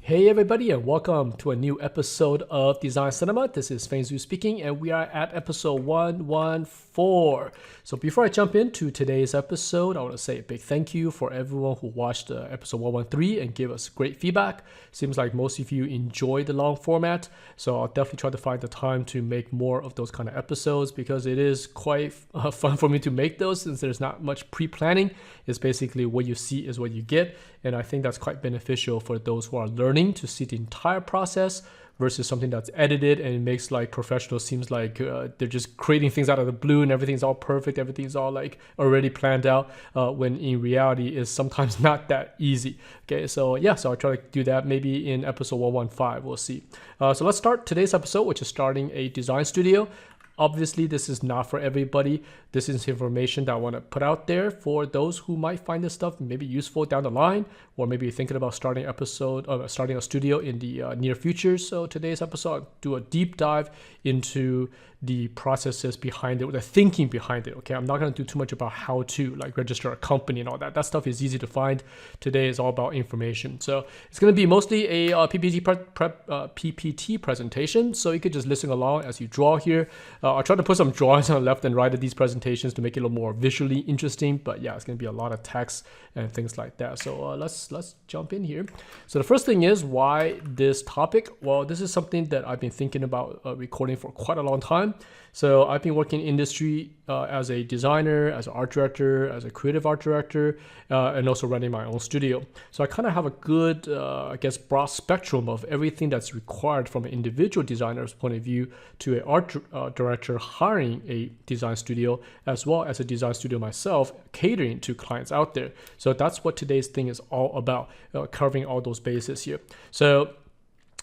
Hey everybody, and welcome to a new episode of Design Cinema. This is Feng speaking, and we are at episode 114. So before I jump into today's episode, I want to say a big thank you for everyone who watched episode 113 and gave us great feedback. Seems like most of you enjoy the long format, so I'll definitely try to find the time to make more of those kind of episodes because it is quite fun for me to make those since there's not much pre-planning. It's basically what you see is what you get, and I think that's quite beneficial for those who are learning to see the entire process versus something that's edited and it makes like professionals seems like they're just creating things out of the blue and everything's all perfect, everything's all like already planned out, when in reality is sometimes not that easy. Okay, so yeah, so I'll try to do that maybe in episode 115, we'll see. So let's start today's episode, which is starting a design studio. Obviously, this is not for everybody. This is information that I want to put out there for those who might find this stuff maybe useful down the line, or maybe you're thinking about starting a studio in the near future. So today's episode, I'll do a deep dive into the processes behind it, the thinking behind it. Okay, I'm not going to do too much about how to like register a company and all that. That stuff is easy to find. Today is all about information. So it's going to be mostly a PPT presentation. So you could just listen along as you draw here. I'll try to put some drawings on the left and right of these presentations to make it a little more visually interesting. But yeah, it's going to be a lot of text and things like that. So let's jump in here. So the first thing is, why this topic? Well, this is something that I've been thinking about recording for quite a long time. So I've been working in industry as a designer, as an art director, as a creative art director, and also running my own studio. So I kind of have a good, I guess, broad spectrum of everything that's required from an individual designer's point of view to an art director hiring a design studio, as well as a design studio myself catering to clients out there. So that's what today's thing is all about, covering all those bases here. So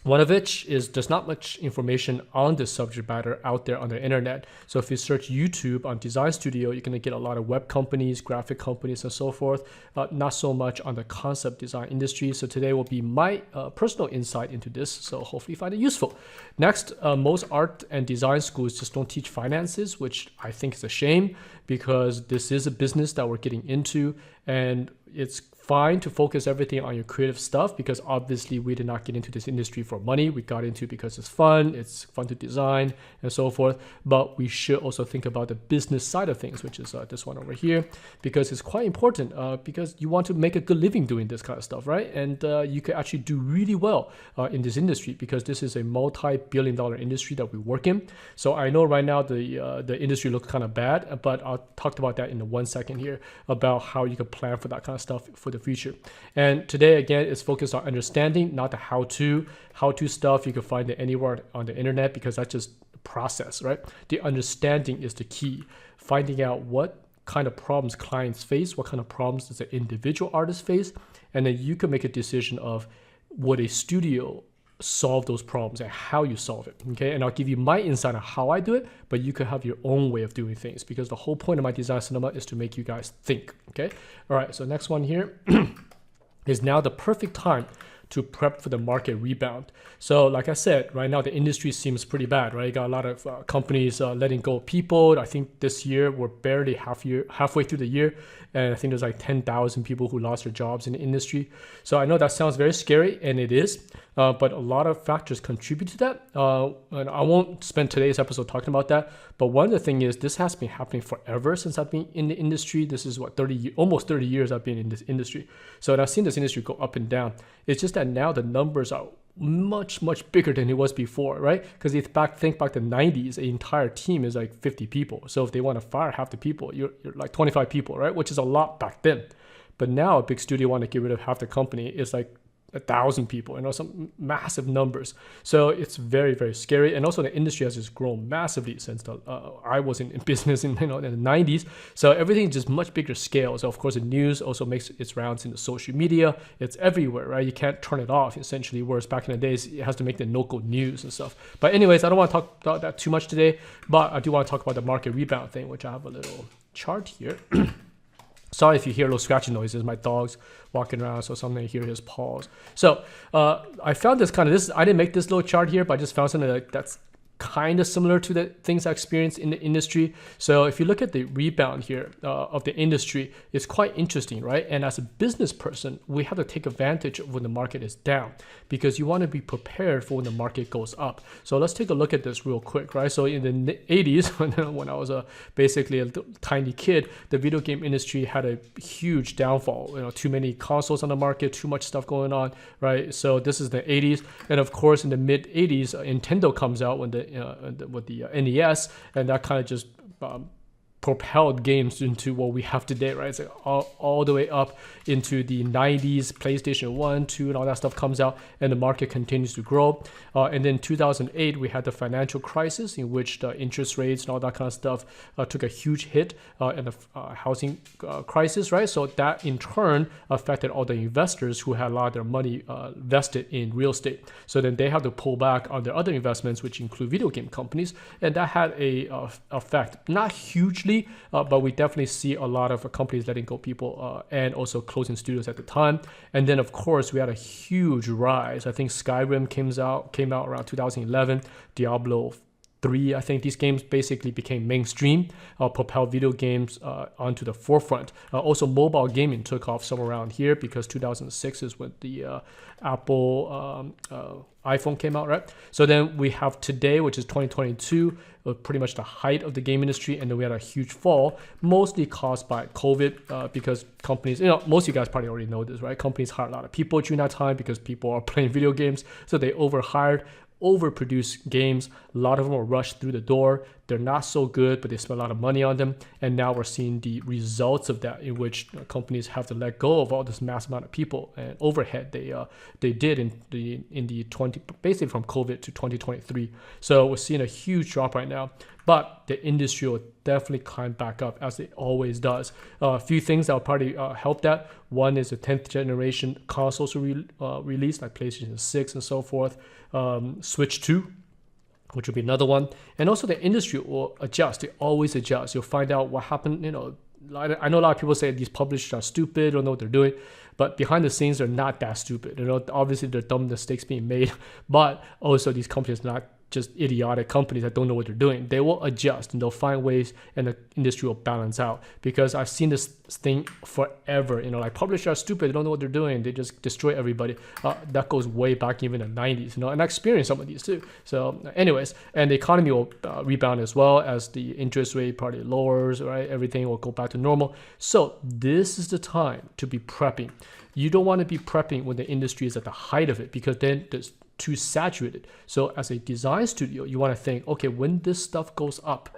one of which is there's not much information on this subject matter out there on the internet. So if you search YouTube on design studio, you're going to get a lot of web companies, graphic companies, and so forth. Not so much on the concept design industry. So today will be my personal insight into this. So hopefully you find it useful. Next, most art and design schools just don't teach finances, which I think is a shame because this is a business that we're getting into, and it's fine to focus everything on your creative stuff because obviously we did not get into this industry for money. We got into it because it's fun to design and so forth. But we should also think about the business side of things, which is this one over here, because it's quite important because you want to make a good living doing this kind of stuff, right? And you can actually do really well in this industry because this is a multi-billion-dollar industry that we work in. So I know right now the industry looks kind of bad, but I'll talk about that in 1 second here about how you can plan for that kind of stuff for the future. And today again is focused on understanding, not the how-to stuff you can find it anywhere on the internet because that's just the process, right? The understanding is the key. Finding out what kind of problems clients face, what kind of problems does an individual artist face, and then you can make a decision of would a studio solve those problems and how you solve it. Okay, and I'll give you my insight on how I do it, but you could have your own way of doing things because the whole point of my design cinema is to make you guys think. Okay, all right, so next one here is now the perfect time to prep for the market rebound. So like I said, right now the industry seems pretty bad, right? You got a lot of companies letting go of people. I think this year we're barely halfway through the year, and I think there's like 10,000 people who lost their jobs in the industry. So I know that sounds very scary, and it is, but a lot of factors contribute to that. And I won't spend today's episode talking about that, but one of the things is this has been happening forever since I've been in the industry. This is what, almost 30 years I've been in this industry. So I've seen this industry go up and down. It's just that now the numbers are much bigger than it was before, right? Because if think back to the 90s, an entire team is like 50 people. So if they want to fire half the people, you're like 25 people, right? Which is a lot back then. But now a big studio want to get rid of half the company. It's like 1,000 people, some massive numbers. So it's very scary. And also the industry has just grown massively since I was in business in the 90s. So everything is just much bigger scale. So of course the news also makes its rounds into social media. It's everywhere, right? You can't turn it off essentially, whereas back in the days it has to make the local news and stuff. But anyways, I don't want to talk about that too much today, but I do want to talk about the market rebound thing, which I have a little chart here. Sorry if you hear little scratching noises. My dog's walking around, so something, hear his paws. So I found this I didn't make this little chart here, but I just found something that's kind of similar to the things I experienced in the industry. So if you look at the rebound here of the industry, it's quite interesting, right? And as a business person, we have to take advantage of when the market is down, because you want to be prepared for when the market goes up. So let's take a look at this real quick, right? So in the 80s, when I was basically a tiny kid, the video game industry had a huge downfall. Too many consoles on the market, too much stuff going on, right? So this is the 80s, and of course in the mid 80s, Nintendo comes out with the NES, and that kind of just propelled games into what we have today, right? It's like all the way up into the 90s, PlayStation 1, 2, and all that stuff comes out, and the market continues to grow. And then 2008, we had the financial crisis, in which the interest rates and all that kind of stuff took a huge hit, and the housing crisis, right? So that in turn affected all the investors who had a lot of their money vested in real estate. So then they have to pull back on their other investments, which include video game companies, and that had a effect, not hugely, but we definitely see a lot of companies letting go people and also closing studios at the time. And then of course we had a huge rise. I think Skyrim came out around 2011. Diablo 3, I think these games basically became mainstream, propelled video games onto the forefront. Also mobile gaming took off somewhere around here, because 2006 is when the Apple iPhone came out, right? So then we have today, which is 2022, pretty much the height of the game industry, and then we had a huge fall, mostly caused by COVID, because companies, most of you guys probably already know this, right? Companies hired a lot of people during that time because people are playing video games, so they overhired, overproduce games. A lot of them were rushed through the door. They're not so good, but they spend a lot of money on them. And now we're seeing the results of that, in which companies have to let go of all this mass amount of people and overhead they did in the 20, basically from COVID to 2023. So we're seeing a huge drop right now, but the industry will definitely climb back up, as it always does. A few things that will probably help that. One is the 10th generation consoles released, like PlayStation 6 and so forth. Switch 2, which will be another one. And also the industry will adjust. It always adjusts. You'll find out what happened. I know a lot of people say these publishers are stupid, don't know what they're doing, but behind the scenes, they're not that stupid. Obviously there are dumb mistakes being made, but also these companies are not just idiotic companies that don't know what they're doing. They will adjust and they'll find ways, and the industry will balance out. Because I've seen this thing forever, like publishers are stupid, they don't know what they're doing, they just destroy everybody. That goes way back even in the 90s, and I experienced some of these too. So anyways, and the economy will rebound as well, as the interest rate probably lowers, right? Everything will go back to normal. So this is the time to be prepping. You don't want to be prepping when the industry is at the height of it, because then there's too saturated. So as a design studio, you want to think, okay, when this stuff goes up,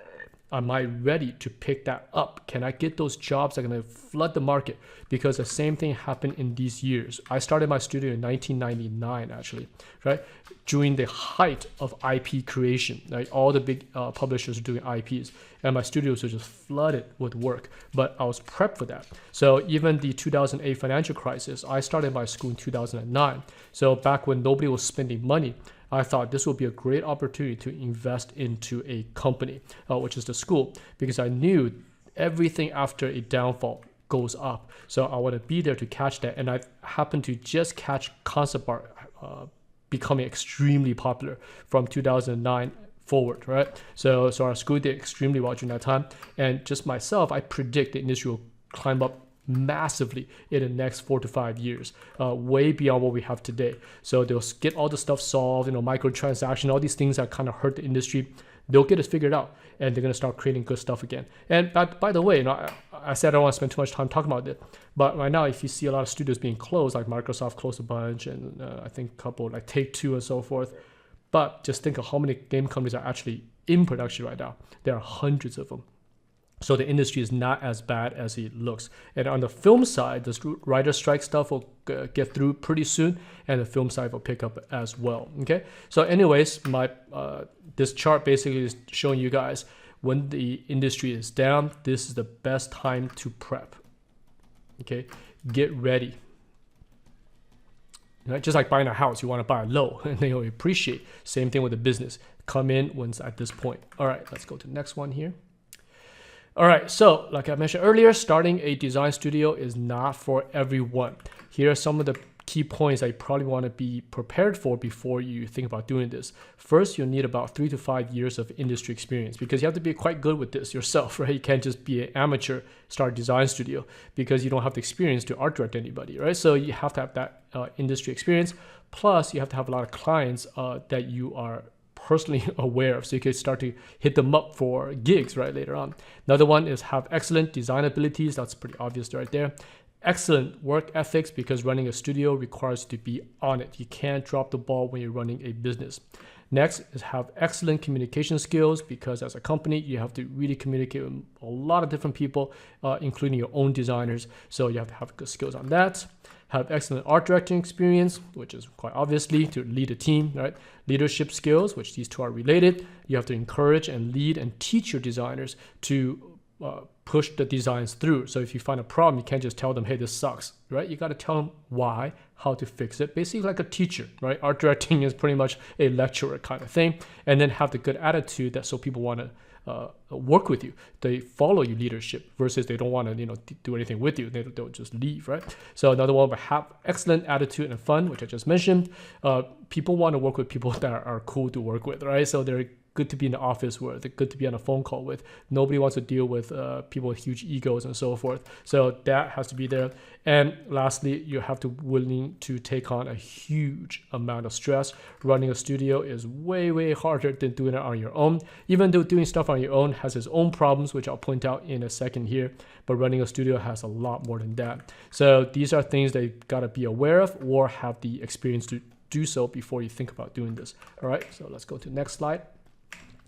am I ready to pick that up? Can I get those jobs that are going to flood the market? Because the same thing happened in these years. I started my studio in 1999, actually, right? During the height of IP creation, right? All the big publishers are doing IPs, and my studios were just flooded with work, but I was prepped for that. So even the 2008 financial crisis, I started my school in 2009. So back when nobody was spending money, I thought this would be a great opportunity to invest into a company, which is the school, because I knew everything after a downfall goes up. So I want to be there to catch that. And I happened to just catch concept art becoming extremely popular from 2009 forward, right? So our school did extremely well during that time. And just myself, I predict the industry will climb up massively in the next 4 to 5 years, way beyond what we have today. So they'll get all the stuff solved, microtransaction, all these things that kind of hurt the industry. They'll get it figured out, and they're going to start creating good stuff again. And by the way, I said I don't want to spend too much time talking about it, but right now, if you see a lot of studios being closed, like Microsoft closed a bunch, and I think a couple like Take-Two and so forth. But just think of how many game companies are actually in production right now. There are hundreds of them. So the industry is not as bad as it looks. And on the film side, this writer strike stuff will get through pretty soon, and the film side will pick up as well. Okay. So anyways, this chart basically is showing you guys when the industry is down, this is the best time to prep. Okay. Get ready. Right? Just like buying a house, you want to buy low and then you'll appreciate. Same thing with the business. Come in when it's at this point. All right, let's go to the next one here. All right, so like I mentioned earlier, starting a design studio is not for everyone. Here are some of the key points that you probably want to be prepared for before you think about doing this. First, you'll need about 3 to 5 years of industry experience, because you have to be quite good with this yourself, right? You can't just be an amateur, start a design studio, because you don't have the experience to art direct anybody, right? So you have to have that industry experience. Plus, you have to have a lot of clients that you are personally aware of, so you can start to hit them up for gigs, right, later on. Another one is have excellent design abilities. That's pretty obvious right there. Excellent work ethics, because running a studio requires you to be on it. You can't drop the ball when you're running a business. Next is have excellent communication skills, because as a company, you have to really communicate with a lot of different people, including your own designers. So you have to have good skills on that. Have excellent art directing experience, which is quite obviously to lead a team, right? Leadership skills, which these two are related. You have to encourage and lead and teach your designers to push the designs through. So if you find a problem, you can't just tell them, hey, this sucks, right? You got to tell them why, how to fix it. Basically like a teacher, right? Art directing is pretty much a lecturer kind of thing. And then have the good attitude that so people want to work with you. They follow your leadership versus they don't want to, do anything with you. They'll just leave, right? So another one, have excellent attitude and fun, which I just mentioned. People want to work with people that are cool to work with, right? So they're good to be in the office with, they're good to be on a phone call with. Nobody wants to deal with people with huge egos and so forth. So that has to be there. And lastly, you have to willing to take on a huge amount of stress. Running a studio is way, way harder than doing it on your own. Even though doing stuff on your own has its own problems, which I'll point out in a second here, but running a studio has a lot more than that. So these are things that you gotta be aware of or have the experience to do so before you think about doing this. All right, so let's go to the next slide.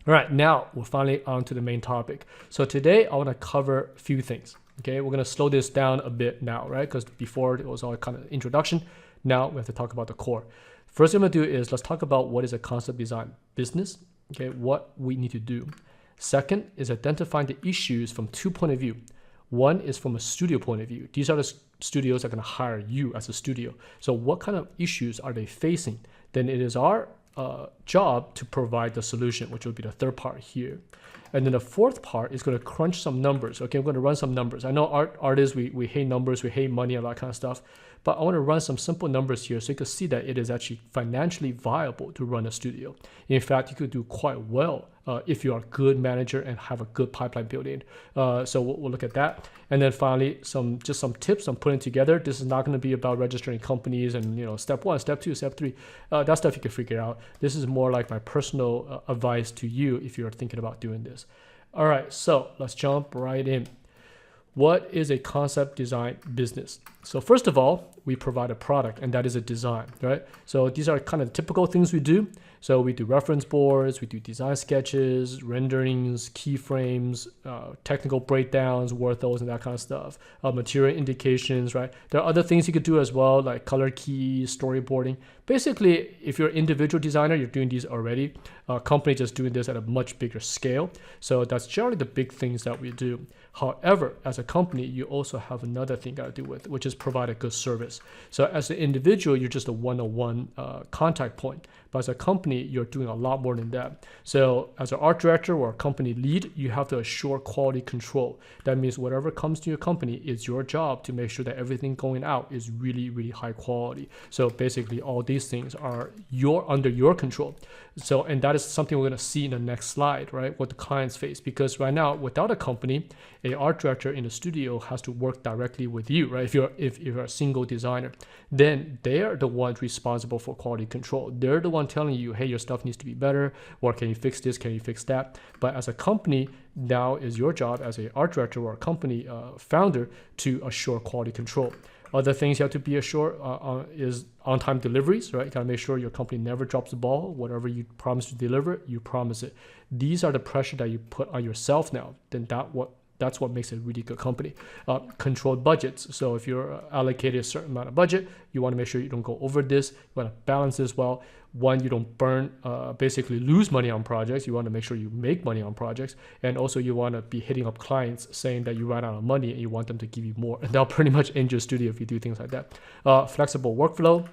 All right, now we're finally on to the main topic. So today I want to cover a few things. Okay, we're going to slow this down a bit now, right? Because before it was all kind of introduction. Now we have to talk about the core. First thing I'm going to do is let's talk about what is a concept design business. Okay, what we need to do. Second is identifying the issues from 2 points of view. One is from a studio point of view. These are the studios that are going to hire you as a studio. So what kind of issues are they facing? Then it is our job to provide the solution, which will be the third part here. And then the fourth part is going to crunch some numbers. Okay, I'm going to run some numbers. I know artists, we hate numbers, we hate money, and all that kind of stuff. But I want to run some simple numbers here so you can see that it is actually financially viable to run a studio. In fact, you could do quite well if you are a good manager and have a good pipeline built in. So we'll look at that. And then finally, just some tips I'm putting together. This is not going to be about registering companies and step 1, step 2, step 3. That stuff you can figure out. This is more like my personal advice to you if you're thinking about doing this. All right, so let's jump right in. What is a concept design business? So first of all, we provide a product, and that is a design, right? So these are kind of the typical things we do. So we do reference boards, we do design sketches, renderings, keyframes, technical breakdowns, worthos, and that kind of stuff. Material indications, right? There are other things you could do as well, like color keys, storyboarding. Basically, if you're an individual designer, you're doing these already. Company just doing this at a much bigger scale. So that's generally the big things that we do. However, as a company, you also have another thing you got to do with, which is provide a good service. So as an individual, you're just a one-on-one contact point. But as a company, you're doing a lot more than that. So as an art director or a company lead, you have to assure quality control. That means whatever comes to your company, it's your job to make sure that everything going out is really, really high quality. So basically, all these things are under your control. So, and that is something we're going to see in the next slide, right? What the clients face. Because right now, without a company, an art director in the studio has to work directly with you, right? If you're a single designer, then they are the ones responsible for quality control. They're the one telling you, hey, your stuff needs to be better, or can you fix this, can you fix that? But as a company, now is your job as an art director or a company founder to assure quality control. Other things you have to be assured is on-time deliveries, right? You gotta make sure your company never drops the ball. Whatever you promise to deliver, you promise it. These are the pressure that you put on yourself now. Then that's what makes it a really good company. Controlled budgets. So if you're allocated a certain amount of budget, you want to make sure you don't go over this. You want to balance this well. One, you don't basically lose money on projects. You want to make sure you make money on projects. And also you want to be hitting up clients saying that you ran out of money and you want them to give you more. And that'll pretty much end your studio if you do things like that. Flexible workflow.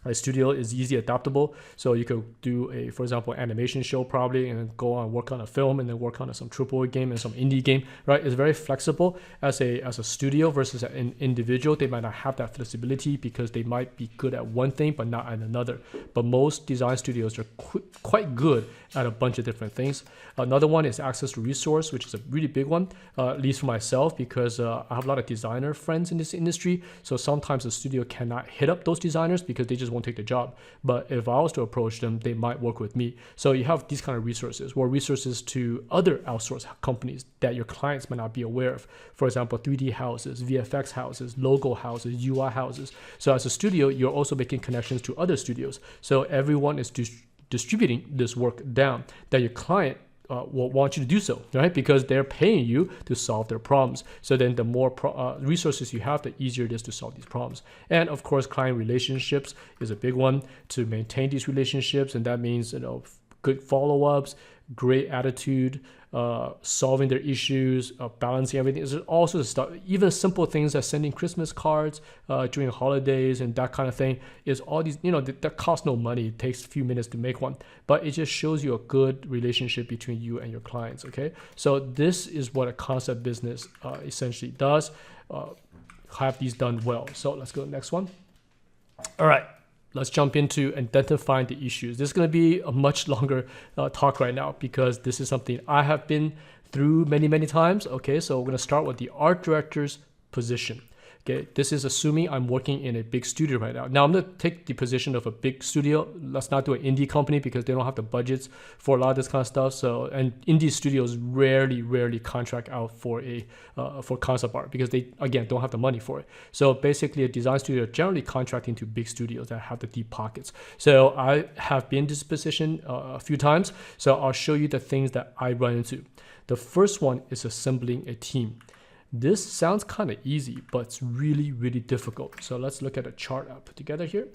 A studio is easy adaptable, so you could do a, for example, animation show probably, and then go on work on a film, and then work on some AAA game and some indie game, right? It's very flexible as a studio versus an individual. They might not have that flexibility because they might be good at one thing but not at another. But most design studios are quite good at a bunch of different things. Another one is access to resource, which is a really big one, at least for myself, because I have a lot of designer friends in this industry. So sometimes the studio cannot hit up those designers because they just won't take the job. But if I was to approach them, they might work with me. So you have these kind of resources, or resources to other outsourced companies that your clients might not be aware of. For example, 3D houses, VFX houses, logo houses, UI houses. So as a studio, you're also making connections to other studios. So everyone is distributing this work down that your client will want you to do so, right? Because they're paying you to solve their problems. So then the more resources you have, the easier it is to solve these problems. And of course, client relationships is a big one to maintain these relationships. And that means, good follow-ups, great attitude, solving their issues, balancing everything. There's all sorts of stuff. Even simple things like sending Christmas cards during holidays and that kind of thing is all these, that costs no money. It takes a few minutes to make one, but it just shows you a good relationship between you and your clients, okay? So this is what a concept business essentially does, have these done well. So let's go to the next one. All right. Let's jump into identifying the issues. This is going to be a much longer talk right now because this is something I have been through many, many times. Okay, so we're going to start with the art director's position. Okay, this is assuming I'm working in a big studio right now. Now I'm going to take the position of a big studio. Let's not do an indie company because they don't have the budgets for a lot of this kind of stuff. So, and indie studios rarely contract out for for concept art because they, again, don't have the money for it. So basically a design studio generally contracting to big studios that have the deep pockets. So I have been in this position a few times. So I'll show you the things that I run into. The first one is assembling a team. This sounds kind of easy, but it's really difficult. So let's look at a chart I put together here.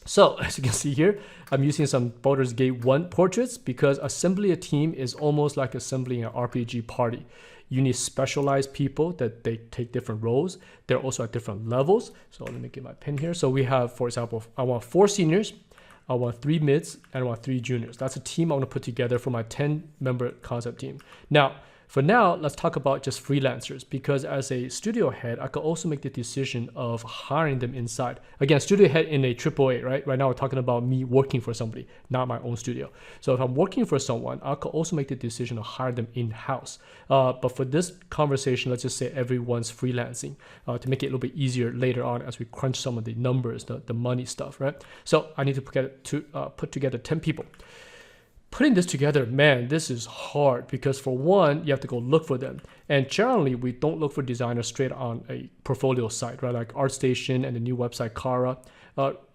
So as you can see here, I'm using some Baldur's Gate 1 portraits because assembling a team is almost like assembling an RPG party. You need specialized people that they take different roles. They're also at different levels. So let me get my pen here. So we have, for example, I want 4 seniors, I want 3 mids, and I want 3 juniors. That's a team I want to put together for my 10-member concept team. Now, for now, let's talk about just freelancers because as a studio head, I could also make the decision of hiring them inside. Again, studio head in a AAA, right? Right now, we're talking about me working for somebody, not my own studio. So if I'm working for someone, I could also make the decision to hire them in-house. But for this conversation, let's just say everyone's freelancing to make it a little bit easier later on as we crunch some of the numbers, the money stuff, right? So I need to put together 10 people. Putting this together, man, this is hard because for one, you have to go look for them. And generally, we don't look for designers straight on a portfolio site, right? Like ArtStation and the new website, Kara.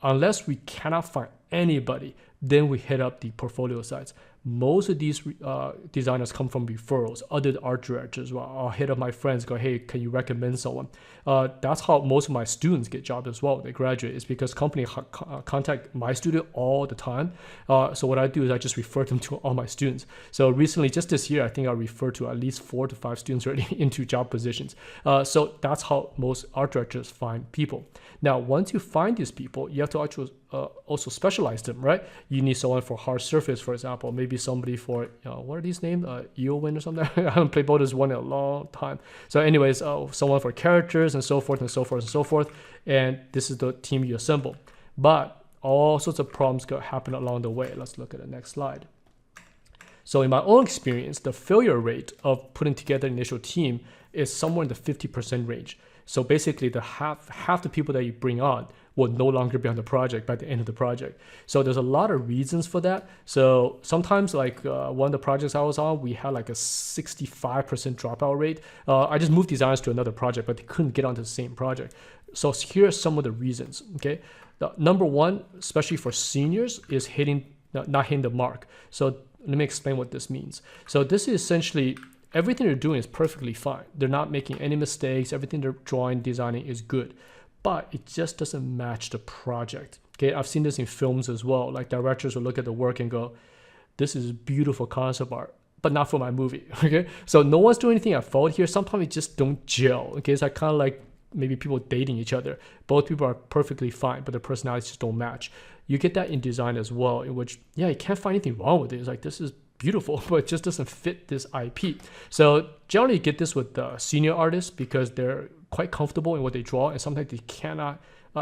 Unless we cannot find anybody, then we hit up the portfolio sites. Most of these designers come from referrals, other art directors. Well, I'll hit up my friends, go, hey, can you recommend someone? That's how most of my students get jobs as well. They graduate. It's because companies contact my studio all the time. So what I do is I just refer them to all my students. So recently, just this year, I think I referred to at least 4 to 5 students already into job positions. So that's how most art directors find people. Now, once you find these people, you have to actually also specialize them, right? You need someone for hard surface, for example, maybe somebody for, what are these names? Eowyn or something? I haven't played Baldur's 1 in a long time. So anyways, someone for characters and so forth and so forth and so forth. And this is the team you assemble. But all sorts of problems could happen along the way. Let's look at the next slide. So in my own experience, the failure rate of putting together an initial team is somewhere in the 50% range. So basically, the half the people that you bring on will no longer be on the project by the end of the project. So there's a lot of reasons for that. So sometimes, like one of the projects I was on, we had like a 65% dropout rate. I just moved designers to another project, but they couldn't get onto the same project. So here are some of the reasons. Okay, number one, especially for seniors, is not hitting the mark. So let me explain what this means. So this is essentially everything they're doing is perfectly fine. They're not making any mistakes. Everything they're drawing, designing is good, but it just doesn't match the project. Okay, I've seen this in films as well. Like directors will look at the work and go, this is beautiful concept art, but not for my movie. Okay, so no one's doing anything at fault here. Sometimes it just don't gel. Okay, it's like kind of like maybe people dating each other. Both people are perfectly fine, but their personalities just don't match. You get that in design as well, in which, yeah, you can't find anything wrong with it. It's like, this is beautiful, but it just doesn't fit this IP. So generally you get this with senior artists because they're quite comfortable in what they draw, and sometimes they cannot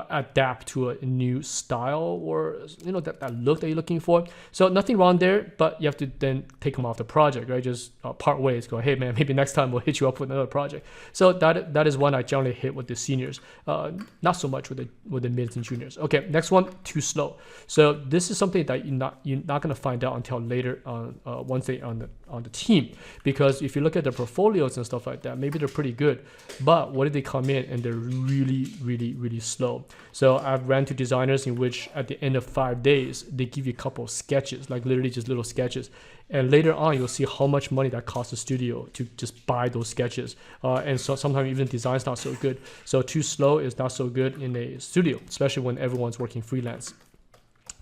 adapt to a new style or that look that you're looking for. So nothing wrong there, but you have to then take them off the project, right? Just part ways, go, hey man, maybe next time we'll hit you up with another project. So that is one I generally hit with the seniors, not so much with the mids and juniors. Okay, next one, too slow. So this is something that you're not going to find out until later on, once they on the team, because if you look at their portfolios and stuff like that, maybe they're pretty good, but what if they come in and they're really, really, really slow? So I've ran to designers in which at the end of 5 days, they give you a couple of sketches, like literally just little sketches. And later on, you'll see how much money that costs the studio to just buy those sketches. And so sometimes even design's not so good. So too slow is not so good in a studio, especially when everyone's working freelance.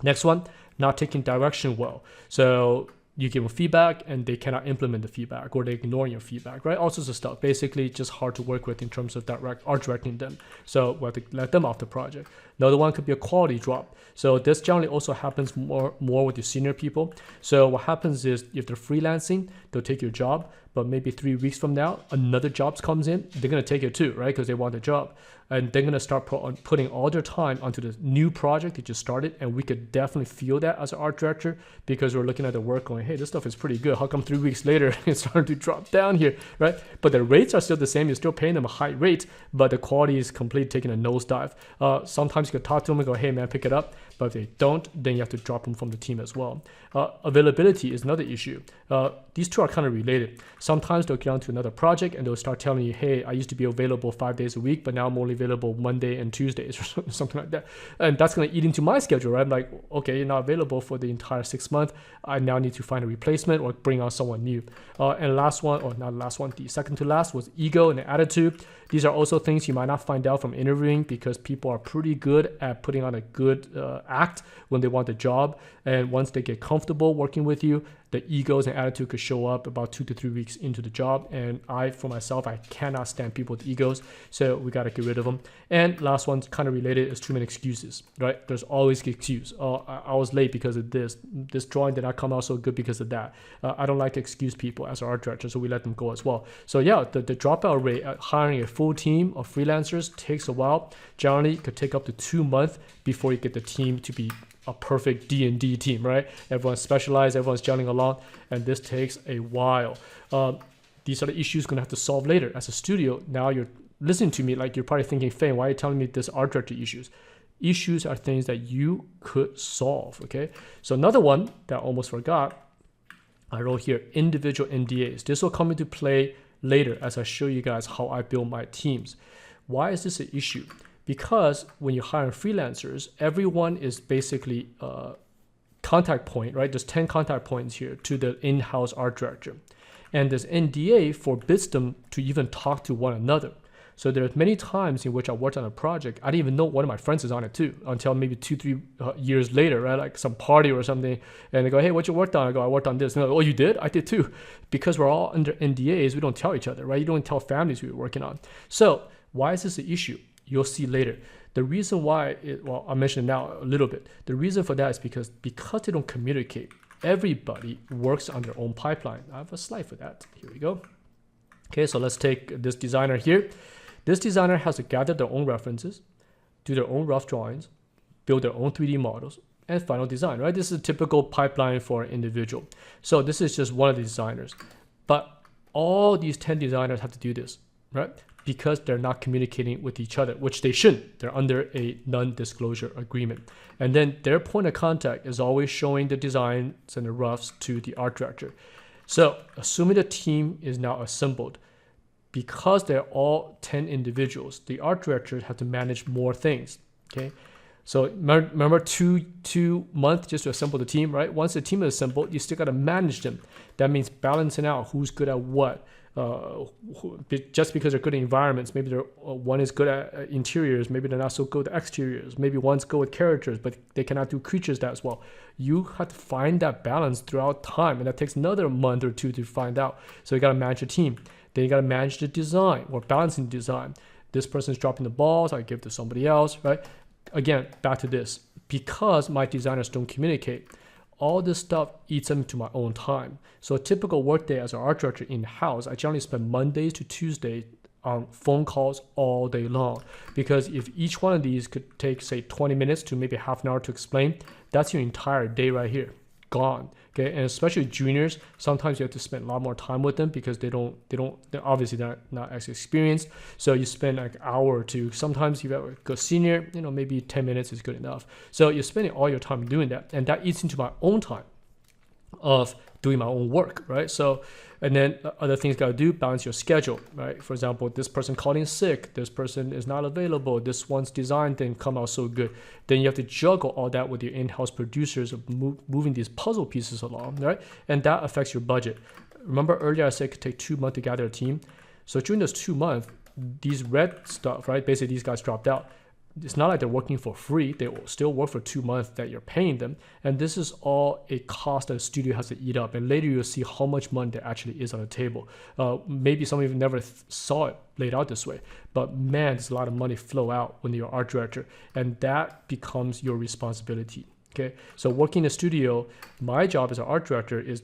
Next one, not taking direction well. So you give them feedback and they cannot implement the feedback, or they ignore your feedback, right? All sorts of stuff. Basically, just hard to work with in terms of art directing them. So we have to let them off the project. Another one could be a quality drop. So this generally also happens more with your senior people. So what happens is if they're freelancing, they'll take your job, but maybe 3 weeks from now, another job comes in, they're going to take it too, right? Because they want the job. And they're going to start putting all their time onto the new project they just started. And we could definitely feel that as an art director, because we're looking at the work going, hey, this stuff is pretty good. How come 3 weeks later it's starting to drop down here, right? But the rates are still the same. You're still paying them a high rate, but the quality is completely taking a nosedive. Sometimes you could talk to them and go, hey man, pick it up. But if they don't, then you have to drop them from the team as well. Availability is another issue. These two are kind of related. Sometimes they'll get onto another project and they'll start telling you, hey, I used to be available 5 days a week, but now I'm only available Monday and Tuesdays or something like that. And that's going to eat into my schedule, right? I'm like, okay, you're not available for the entire 6 months. I now need to find a replacement or bring on someone new. And last one, or not last one, the second to last was ego and attitude. These are also things you might not find out from interviewing, because people are pretty good at putting on a good act when they want the job. And once they get comfortable working with you, the egos and attitude could show up about 2 to 3 weeks into the job. And for myself, I cannot stand people with egos. So we got to get rid of them. And last one, kind of related, is too many excuses, right? There's always an excuse. Oh, I was late because of this. This drawing did not come out so good because of that. I don't like to excuse people as an art director, so we let them go as well. So yeah, the dropout rate at hiring a full team of freelancers takes a while. Generally, it could take up to 2 months before you get the team to be a perfect D&D team, right? Everyone's specialized, everyone's gelling along, and this takes a while. These are the issues you're gonna have to solve later. As a studio, now you're listening to me like you're probably thinking, Feng, why are you telling me this art director issues? Issues are things that you could solve, okay? So another one that I almost forgot, I wrote here, individual NDAs. This will come into play later as I show you guys how I build my teams. Why is this an issue? Because when you hire freelancers, everyone is basically a contact point, right? There's 10 contact points here to the in-house art director. And this NDA forbids them to even talk to one another. So there's many times in which I worked on a project, I didn't even know one of my friends is on it too, until maybe 2-3 years later, right? Like some party or something. And they go, hey, what you worked on? I go, I worked on this. And they're like, oh, you did? I did too. Because we're all under NDAs, we don't tell each other, right? You don't tell families we were working on. So why is this an issue? You'll see later. The reason why, I'll mention it now a little bit. The reason for that is because they don't communicate. Everybody works on their own pipeline. I have a slide for that. Here we go. Okay, so let's take this designer here. This designer has to gather their own references, do their own rough drawings, build their own 3D models, and final design, right? This is a typical pipeline for an individual. So this is just one of the designers. But all these 10 designers have to do this, right? Because they're not communicating with each other, which they shouldn't. They're under a non-disclosure agreement. And then their point of contact is always showing the designs and the roughs to the art director. So assuming the team is now assembled, because they're all 10 individuals, the art directors have to manage more things, okay? So remember 2 months just to assemble the team, right? Once the team is assembled, you still got to manage them. That means balancing out who's good at what. Just because they're good at environments, maybe one is good at interiors, maybe they're not so good at exteriors, maybe one's good with characters, but they cannot do creatures that as well. You have to find that balance throughout time, and that takes another month or 2 to find out. So you got to manage a team. Then you got to manage the design or balancing design. this person's dropping the balls, I give to somebody else, right? Again, back to this, because my designers don't communicate, all this stuff eats into my own time. So a typical workday as an art director in-house, I generally spend Mondays to Tuesday on phone calls all day long, because if each one of these could take, say, 20 minutes to maybe half an hour to explain, that's your entire day right here, gone. Okay, and especially juniors, sometimes you have to spend a lot more time with them because they're obviously not as experienced. So you spend like an hour or two. Sometimes if you have a good senior, maybe 10 minutes is good enough. So you're spending all your time doing that, and that eats into my own time of doing my own work, right? So, and then other things got to do, balance your schedule, right? For example, this person called in sick, this person is not available, this one's design didn't come out so good. Then you have to juggle all that with your in-house producers of moving these puzzle pieces along, right? And that affects your budget. Remember earlier I said it could take 2 months to gather a team. So during those 2 months, these red stuff, right? Basically these guys dropped out. It's not like they're working for free. They will still work for 2 months that you're paying them. And this is all a cost that the studio has to eat up. And later you'll see how much money there actually is on the table. Maybe some of you never saw it laid out this way. But man, there's a lot of money flow out when you're an art director. And that becomes your responsibility. Okay. So working in a studio, my job as an art director is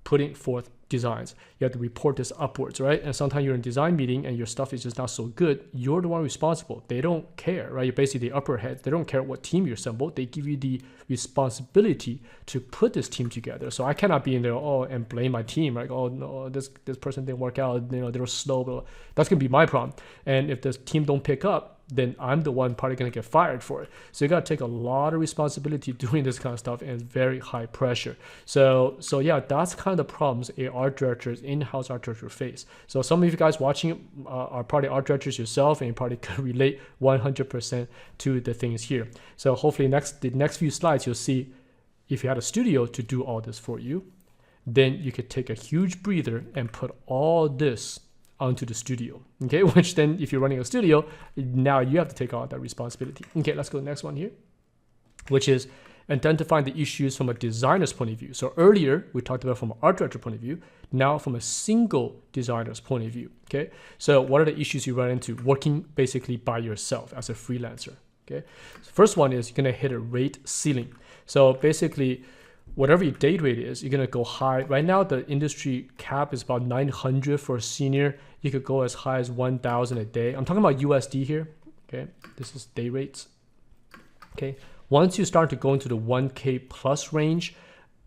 putting forth designs. You have to report this upwards, right? And sometimes you're in a design meeting and your stuff is just not so good. You're the one responsible. They don't care, right? You're basically the upper head. They don't care what team you assemble. They give you the responsibility to put this team together. So I cannot be in there and blame my team, like, oh no, this person didn't work out, they were slow, blah, blah. That's gonna be my problem. And if the team don't pick up, then I'm the one probably going to get fired for it. So you got to take a lot of responsibility doing this kind of stuff, and it's very high pressure. So yeah, that's kind of the problems art directors, in-house art directors face. So some of you guys watching are probably art directors yourself, and you probably can relate 100% to the things here. So hopefully the next few slides, you'll see if you had a studio to do all this for you, then you could take a huge breather and put all this onto the studio, okay? Which then, if you're running a studio, now you have to take on that responsibility. Okay, let's go to the next one here, which is identifying the issues from a designer's point of view. So earlier, we talked about from an art director point of view, now from a single designer's point of view, okay? So what are the issues you run into working basically by yourself as a freelancer, okay? So first one is you're gonna hit a rate ceiling. So basically, whatever your day rate is, you're going to go high. Right now, the industry cap is about 900 for a senior. You could go as high as 1,000 a day. I'm talking about USD here. Okay, this is day rates. Okay, once you start to go into the 1K plus range,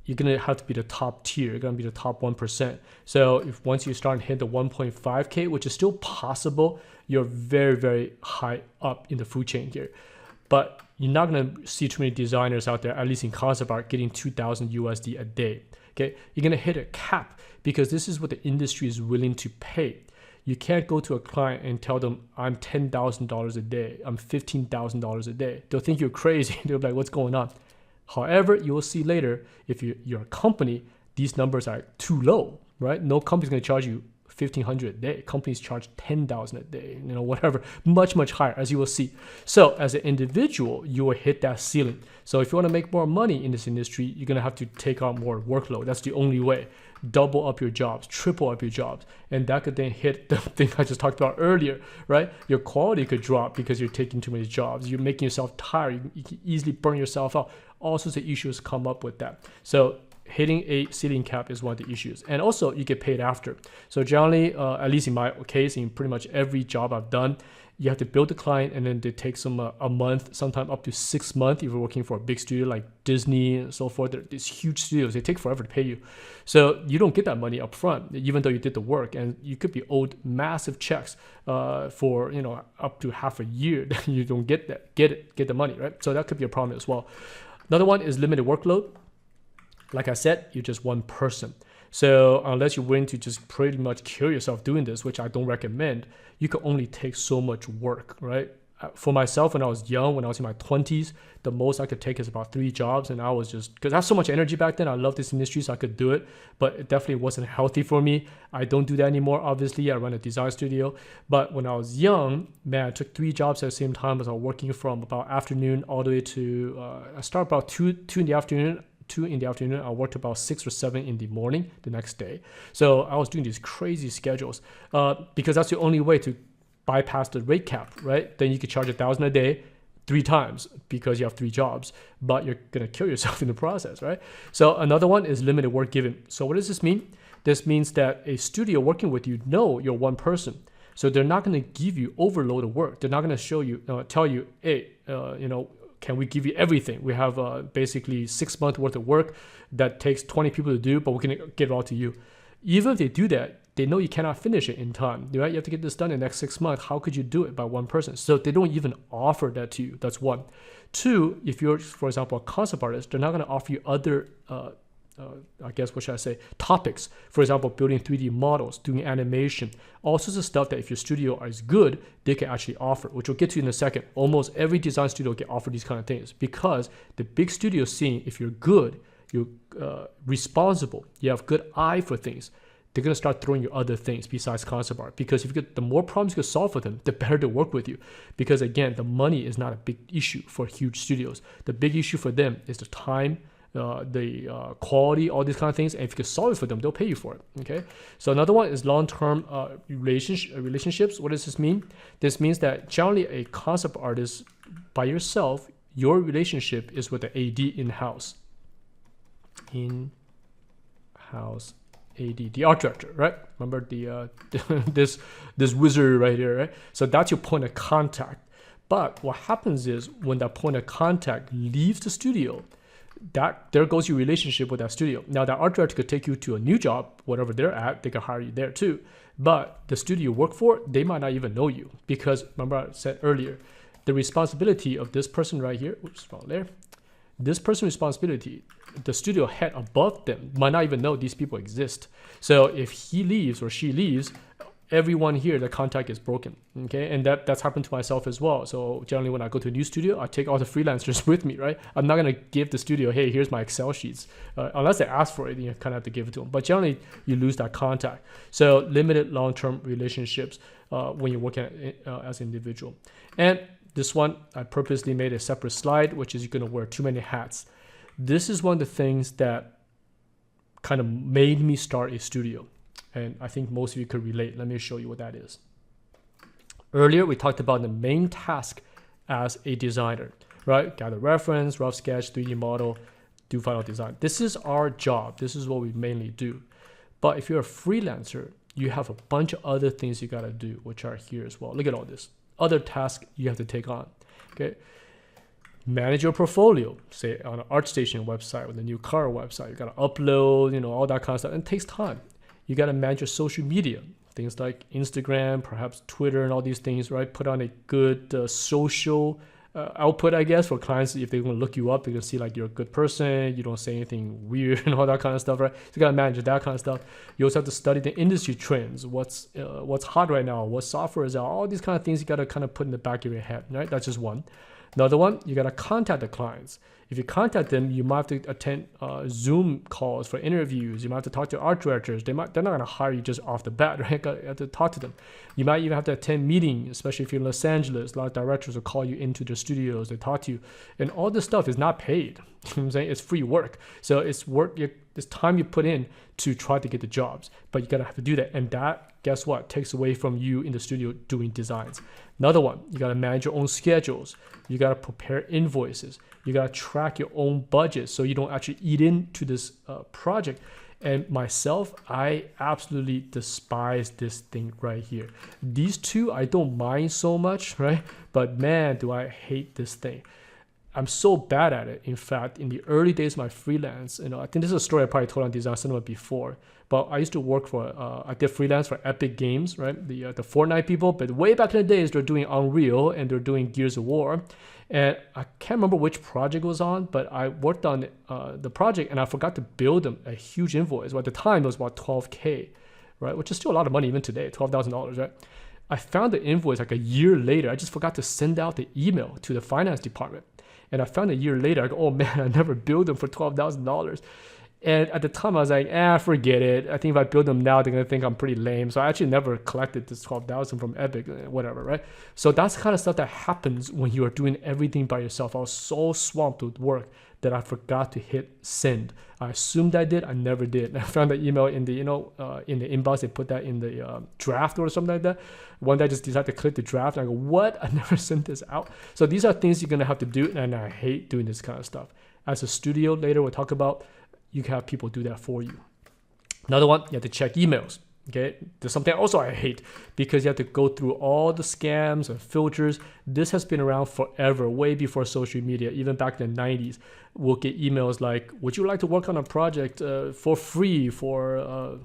you're going to have to be the top tier. You're going to be the top 1%. So if once you start to hit the 1.5K, which is still possible, you're very, very high up in the food chain here. But you're not going to see too many designers out there, at least in concept art, getting 2,000 USD a day. Okay, you're going to hit a cap because this is what the industry is willing to pay. You can't go to a client and tell them, I'm $10,000 a day, I'm $15,000 a day. They'll think you're crazy. They'll be like, what's going on? However, you will see later, if you're a company, these numbers are too low, right? No company's going to charge you $1,500 a day. Companies charge $10,000 a day, whatever, much higher, as you will see. So as an individual, you will hit that ceiling. So if you want to make more money in this industry, you're going to have to take on more workload. That's the only way. Double up your jobs, triple up your jobs. And that could then hit the thing I just talked about earlier, right? Your quality could drop because you're taking too many jobs. You're making yourself tired. You can easily burn yourself out. All sorts of issues come up with that. So hitting a ceiling cap is one of the issues. And also you get paid after. So generally, at least in my case, in pretty much every job I've done, you have to build the client and then it takes them a month, sometimes up to 6 months if you're working for a big studio like Disney and so forth. These huge studios, they take forever to pay you. So you don't get that money up front, even though you did the work, and you could be owed massive checks for up to half a year. You don't get the money, right? So that could be a problem as well. Another one is limited workload. Like I said, you're just one person. So unless you're willing to just pretty much kill yourself doing this, which I don't recommend, you can only take so much work, right? For myself, when I was young, when I was in my 20s, the most I could take is about 3 jobs. And I was just, because I have so much energy back then, I love this industry, so I could do it. But it definitely wasn't healthy for me. I don't do that anymore, obviously. I run a design studio. But when I was young, man, I took 3 jobs at the same time as I was working from about afternoon all the way to, I start about 2 in the afternoon. 2 in the afternoon, I worked about 6 or 7 in the morning the next day. So I was doing these crazy schedules because that's the only way to bypass the rate cap, right? Then you could charge $1,000 a day 3 times because you have 3 jobs, but you're gonna kill yourself in the process, right? So another one is limited work given. So what does this mean? This means that a studio working with you know you're one person. So they're not gonna give you overload of work. They're not gonna show you, tell you, hey, can we give you everything? We have basically 6 months worth of work that takes 20 people to do, but we're gonna get it all to you. Even if they do that, they know you cannot finish it in time, right? You have to get this done in the next 6 months. How could you do it by one person? So they don't even offer that to you. That's one. Two, if you're, for example, a concept artist, they're not going to offer you other, I guess, what should I say, topics. For example, building 3D models, doing animation, all sorts of stuff that if your studio is good, they can actually offer, which we'll get to in a second. Almost every design studio can offer these kind of things because the big studio seeing if you're good, you're responsible, you have good eye for things, they're going to start throwing you other things besides concept art. Because if you get, the more problems you can solve for them, the better they work with you. Because again, the money is not a big issue for huge studios. The big issue for them is the time, the quality, all these kind of things. And if you can solve it for them, they'll pay you for it. Okay. So another one is long-term relationships. What does this mean? This means that generally a concept artist by yourself, your relationship is with the AD in-house. In-house AD, the art director, right? Remember the this wizard right here, right? So that's your point of contact. But what happens is when that point of contact leaves the studio, there goes your relationship with that studio. Now that art director could take you to a new job, whatever they're at, they could hire you there too. But the studio you work for, they might not even know you because remember I said earlier, the responsibility of this person right here, oops, wrong there. This person's responsibility, the studio head above them might not even know these people exist. So if he leaves or she leaves, everyone here, the contact is broken. Okay, and that's happened to myself as well. So generally when I go to a new studio, I take all the freelancers with me, right? I'm not gonna give the studio, hey, here's my Excel sheets. Unless they ask for it, you kind of have to give it to them. But generally you lose that contact. So limited long-term relationships when you're working as an individual. And this one, I purposely made a separate slide, which is you're gonna wear too many hats. This is one of the things that kind of made me start a studio. And I think most of you could relate. Let me show you what that is. Earlier, we talked about the main task as a designer, right? Gather reference, rough sketch, 3D model, do final design. This is our job. This is what we mainly do. But if you're a freelancer, you have a bunch of other things you gotta do, which are here as well. Look at all this. Other tasks you have to take on, okay? Manage your portfolio, say on an ArtStation website with a new car website. You gotta upload, all that kind of stuff, and it takes time. You gotta manage your social media, things like Instagram, perhaps Twitter, and all these things, right? Put on a good social output, I guess, for clients. If they're gonna look you up, they're gonna see like you're a good person, you don't say anything weird and all that kind of stuff, right? So you gotta manage that kind of stuff. You also have to study the industry trends, what's hot right now, what software is out, all these kind of things you gotta kind of put in the back of your head, right? That's just one. Another one, you gotta contact the clients. If you contact them, you might have to attend Zoom calls for interviews. You might have to talk to art directors. They're not gonna hire you just off the bat, right? You have to talk to them. You might even have to attend meetings, especially if you're in Los Angeles. A lot of directors will call you into their studios. They talk to you, and all this stuff is not paid. You know what I'm saying? It's free work. So it's work. It's time you put in to try to get the jobs, but you gotta have to do that, and that, guess what, takes away from you in the studio doing designs. Another one, you gotta manage your own schedules. You gotta prepare invoices. You gotta track your own budget so you don't actually eat into this project. And myself, I absolutely despise this thing right here. These two, I don't mind so much, right? But man, do I hate this thing. I'm so bad at it. In fact, in the early days of my freelance, I think this is a story I probably told on Design Cinema before, but I used to work for, I did freelance for Epic Games, right? The Fortnite people, but way back in the days, they're doing Unreal and they're doing Gears of War. And I can't remember which project it was on, but I worked on the project and I forgot to bill them a huge invoice. Well, at the time, it was about $12K, right? Which is still a lot of money even today, $12,000, right? I found the invoice like a year later. I just forgot to send out the email to the finance department. And I found a year later, I go, oh man, I never billed them for $12,000. And at the time, I was like, forget it. I think if I build them now, they're going to think I'm pretty lame. So I actually never collected this 12,000 from Epic, whatever, right? So that's the kind of stuff that happens when you are doing everything by yourself. I was so swamped with work that I forgot to hit send. I assumed I did. I never did. I found the email in the, in the inbox. They put that in the draft or something like that. One day I just decided to click the draft. And I go, what? I never sent this out. So these are things you're going to have to do. And I hate doing this kind of stuff. As a studio, later we'll talk about, you can have people do that for you. Another one, you have to check emails. Okay, there's something also I hate because you have to go through all the scams and filters. This has been around forever, way before social media. Even back in the 90s, we'll get emails like, "Would you like to work on a project for free for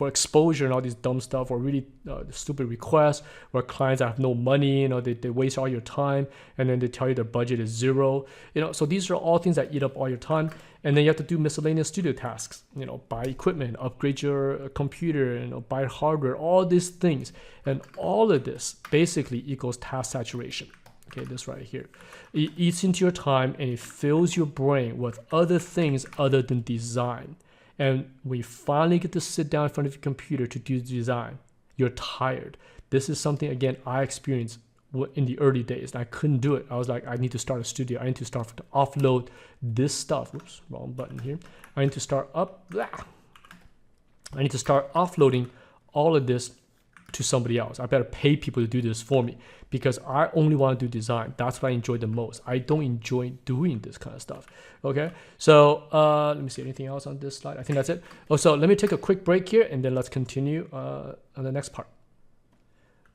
exposure," and all these dumb stuff, or really stupid requests where clients have no money. They waste all your time, and then they tell you their budget is zero. So these are all things that eat up all your time. And then you have to do miscellaneous studio tasks, buy equipment, upgrade your computer, buy hardware, all these things. And all of this basically equals task saturation. Okay, this right here. It eats into your time and it fills your brain with other things other than design. And when you finally get to sit down in front of your computer to do design, you're tired. This is something, again, I experienced in the early days, and I couldn't do it. I was like, I need to start a studio. I need to start to offload this stuff. Oops, wrong button here. I need to start offloading all of this to somebody else. I better pay people to do this for me because I only want to do design. That's what I enjoy the most. I don't enjoy doing this kind of stuff. Okay, so let me see anything else on this slide. I think that's it. So let me take a quick break here, and then let's continue on the next part.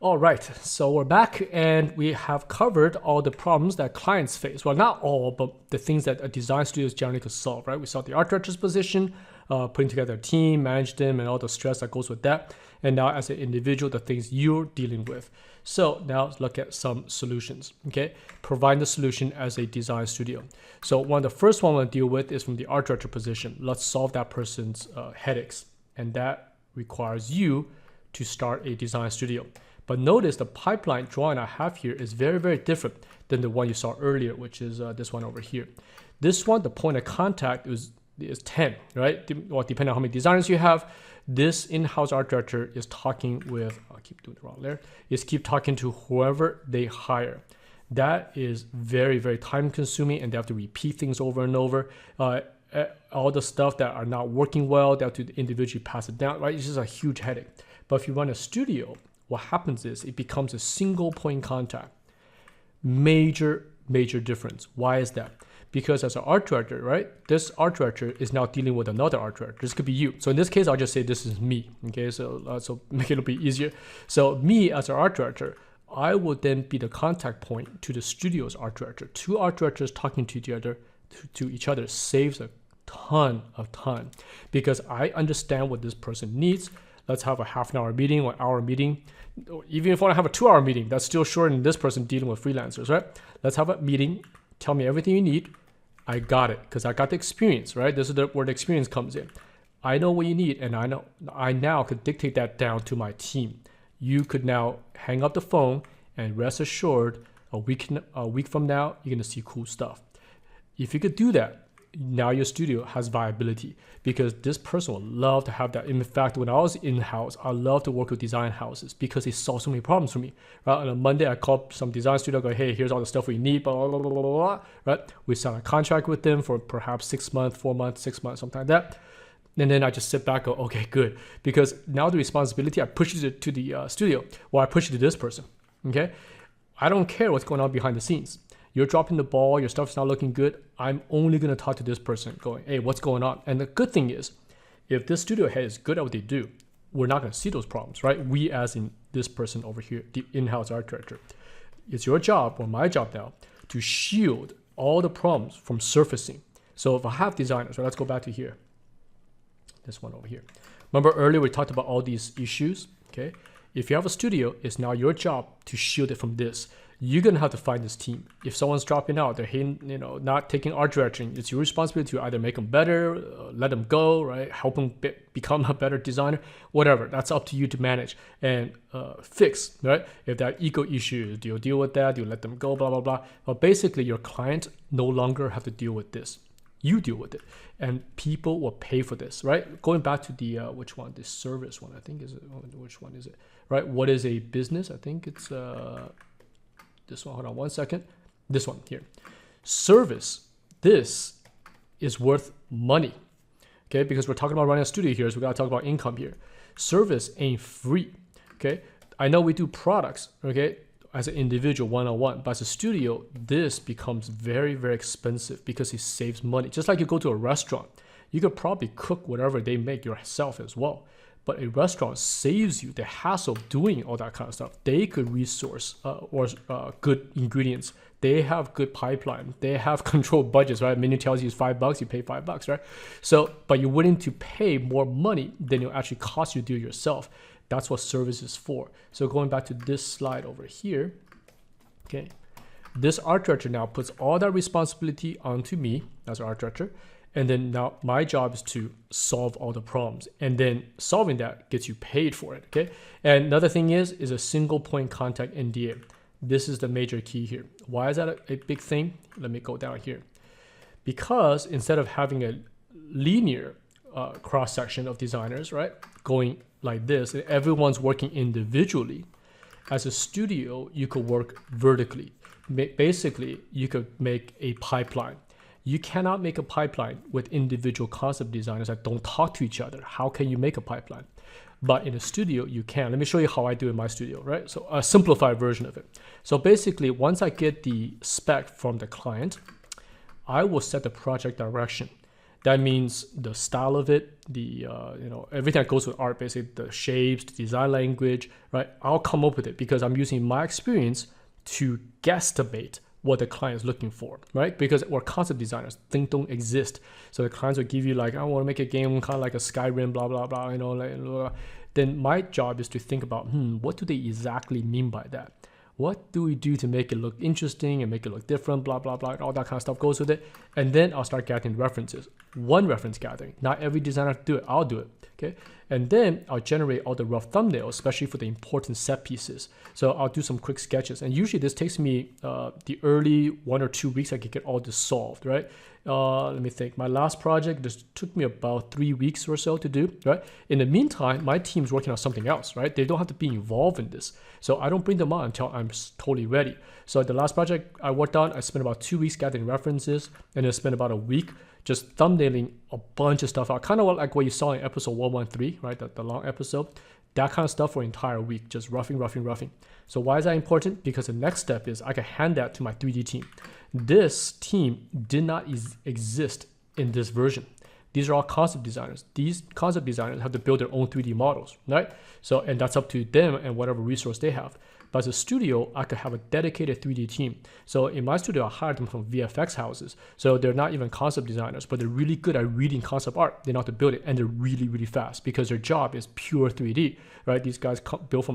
All right, so we're back and we have covered all the problems that clients face. Well, not all, but the things that a design studios generally could solve, right? We saw the art director's position, putting together a team, manage them, and all the stress that goes with that. And now as an individual, the things you're dealing with. So now let's look at some solutions, okay? Provide the solution as a design studio. So one of the first one I want to deal with is from the art director position. Let's solve that person's headaches. And that requires you to start a design studio. But notice the pipeline drawing I have here is very, very different than the one you saw earlier, which is this one over here. This one, the point of contact is 10, right? Well, depending on how many designers you have, this in-house art director is talking with, I keep doing it wrong there, is keep talking to whoever they hire. That is very, very time consuming, and they have to repeat things over and over. All the stuff that are not working well, they have to individually pass it down, right? It's just a huge headache. But if you run a studio, what happens is it becomes a single point contact. Major difference. Why is that? Because as an art director, right, this art director is now dealing with another art director. This could be you. So in this case, I'll just say this is me. Okay, so make it a little bit easier. So me as an art director, I would then be the contact point to the studio's art director. Two art directors talking to each other saves a ton of time because I understand what this person needs. Let's have a half an hour meeting or hour meeting. Even if I want to have a 2-hour meeting, that's still shorter than this person dealing with freelancers, right? Let's have a meeting. Tell me everything you need. I got it because I got the experience, right? This is where the experience comes in. I know what you need, and I now could dictate that down to my team. You could now hang up the phone and rest assured a week from now, you're going to see cool stuff. If you could do that, now your studio has viability because this person will love to have that. In fact, when I was in-house, I love to work with design houses because they solve so many problems for me. Right? On a Monday, I called some design studio, go, hey, here's all the stuff we need, blah, blah, blah, blah, blah. Right? We sign a contract with them for perhaps 6 months, 4 months, 6 months, something like that. And then I just sit back and go, okay, good. Because now the responsibility, I push it to the studio, or I push it to this person, okay? I don't care what's going on behind the scenes. You're dropping the ball, your stuff's not looking good. I'm only going to talk to this person going, hey, what's going on? And the good thing is, if this studio head is good at what they do, we're not going to see those problems, right? We as in this person over here, the in-house art director. It's your job, or my job now, to shield all the problems from surfacing. So if I have designers, right, let's go back to here. This one over here. Remember earlier we talked about all these issues, okay? If you have a studio, it's now your job to shield it from this. You're gonna have to find this team. If someone's dropping out, they're not taking art direction, it's your responsibility to either make them better, let them go, right? Help them become a better designer, whatever. That's up to you to manage and fix, right? If there are ego issues, do you deal with that? Do you let them go? Blah blah blah. But basically, your client no longer have to deal with this. You deal with it, and people will pay for this, right? Going back to the which one, the service one, I think is it, which one is it, right? What is a business? I think it's this one. Hold on one second. This one here, service. This is worth money, okay? Because we're talking about running a studio here, so we gotta talk about income here. Service ain't free, okay? I know we do products, okay, as an individual one-on-one, but as a studio, this becomes very, very expensive because it saves money. Just like you go to a restaurant, you could probably cook whatever they make yourself as well. But a restaurant saves you the hassle of doing all that kind of stuff. They could resource good ingredients. They have good pipeline. They have controlled budgets, right? Menu tells you it's $5, you pay $5, right? So, but you're willing to pay more money than it actually costs you to do it yourself. That's what service is for. So going back to this slide over here, okay, this art director now puts all that responsibility onto me as an art director. And then now my job is to solve all the problems. And then solving that gets you paid for it, okay? And another thing is a single point contact NDA. This is the major key here. Why is that a big thing? Let me go down here. Because instead of having a linear cross-section of designers, right, going like this, and everyone's working individually, as a studio, you could work vertically. Basically, you could make a pipeline. You cannot make a pipeline with individual concept designers that don't talk to each other. How can you make a pipeline? But in a studio, you can. Let me show you how I do in my studio, right? So a simplified version of it. So basically, once I get the spec from the client, I will set the project direction. That means the style of it, the everything that goes with art, basically the shapes, the design language, right? I'll come up with it because I'm using my experience to guesstimate what the client is looking for, right? Because we're concept designers, things don't exist. So the clients will give you like, I want to make a game kind of like a Skyrim, blah, blah, blah, like, blah. Then my job is to think about, what do they exactly mean by that? What do we do to make it look interesting and make it look different, blah, blah, blah, all that kind of stuff goes with it. And then I'll start gathering references. One reference gathering, not every designer do it, I'll do it, okay? And then I'll generate all the rough thumbnails, especially for the important set pieces. So I'll do some quick sketches. And usually this takes me the early 1 or 2 weeks, I can get all this solved, right? Let me think. My last project, this took me about 3 weeks or so to do, right? In the meantime, my team's working on something else, right? They don't have to be involved in this. So I don't bring them on until I'm totally ready. So the last project I worked on, I spent about 2 weeks gathering references, and then spent about a week just thumbnailing a bunch of stuff out. Kind of like what you saw in episode 113, right? The long episode. That kind of stuff for an entire week, just roughing. So why is that important? Because the next step is I can hand that to my 3D team. This team did not exist in this version. These are all concept designers. These concept designers have to build their own 3D models, right? So, and that's up to them and whatever resource they have. But as a studio, I could have a dedicated 3D team. So in my studio, I hired them from VFX houses. So they're not even concept designers, but they're really good at reading concept art. They know how to build it, and they're really, really fast because their job is pure 3D, right? These guys build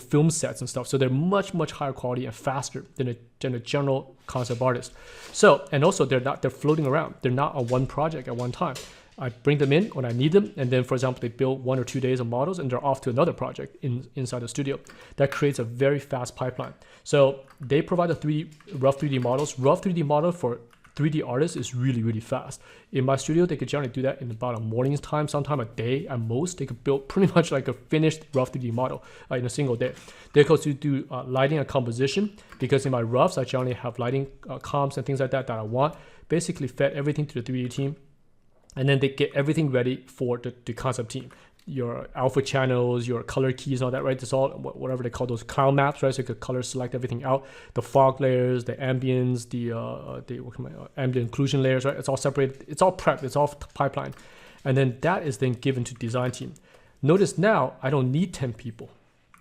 film sets and stuff. So they're much, much higher quality and faster than a general concept artist. So, and also they're floating around. They're not on one project at one time. I bring them in when I need them, and then, for example, they build 1 or 2 days of models, and they're off to another project inside the studio. That creates a very fast pipeline. So they provide the rough 3D models. Rough 3D model for 3D artists is really, really fast. In my studio, they could generally do that in about a morning's time, sometime a day at most. They could build pretty much like a finished rough 3D model in a single day. They could do lighting and composition, because in my roughs, I generally have lighting comps and things like that I want. Basically fed everything to the 3D team. And then they get everything ready for the concept team. Your alpha channels, your color keys and all that, right? It's all whatever they call those cloud maps, right? So you could color select everything out. The fog layers, the ambience, the ambient occlusion layers, right? It's all separated. It's all prepped. It's all pipeline. And then that is then given to design team. Notice now, I don't need 10 people.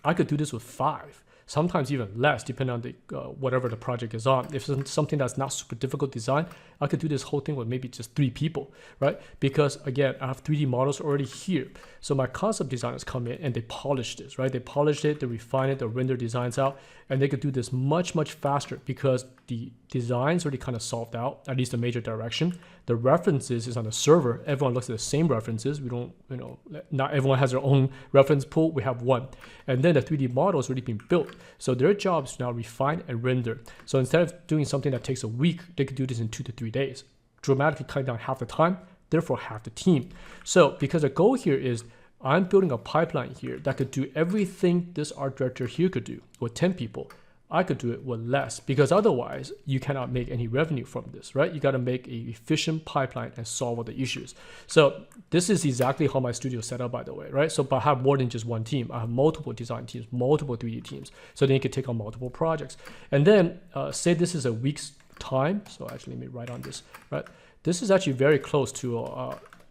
I could do this with 5. Sometimes even less, depending on the whatever the project is on. If it's something that's not super difficult design, I could do this whole thing with maybe just 3 people, right? Because again, I have 3D models already here. So my concept designers come in and they polish this, right? They polish it, they refine it, they render designs out, and they could do this much, much faster because the design's already kind of solved out, at least the major direction. The references is on the server. Everyone looks at the same references. We don't, not everyone has their own reference pool. We have one. And then the 3D model has already been built. So their job is now refine and render. So instead of doing something that takes a week, they could do this in 2 to 3 days. dramatically cutting down half the time, therefore half the team. So because the goal here is I'm building a pipeline here that could do everything this art director here could do with 10 people. I could do it with less, because otherwise you cannot make any revenue from this, right? You got to make an efficient pipeline and solve all the issues. So this is exactly how my studio is set up, by the way, right? So but I have more than just one team. I have multiple design teams, multiple 3D teams. So then you can take on multiple projects. And then say this is a week's time. So actually let me write on this, right? This is actually very close to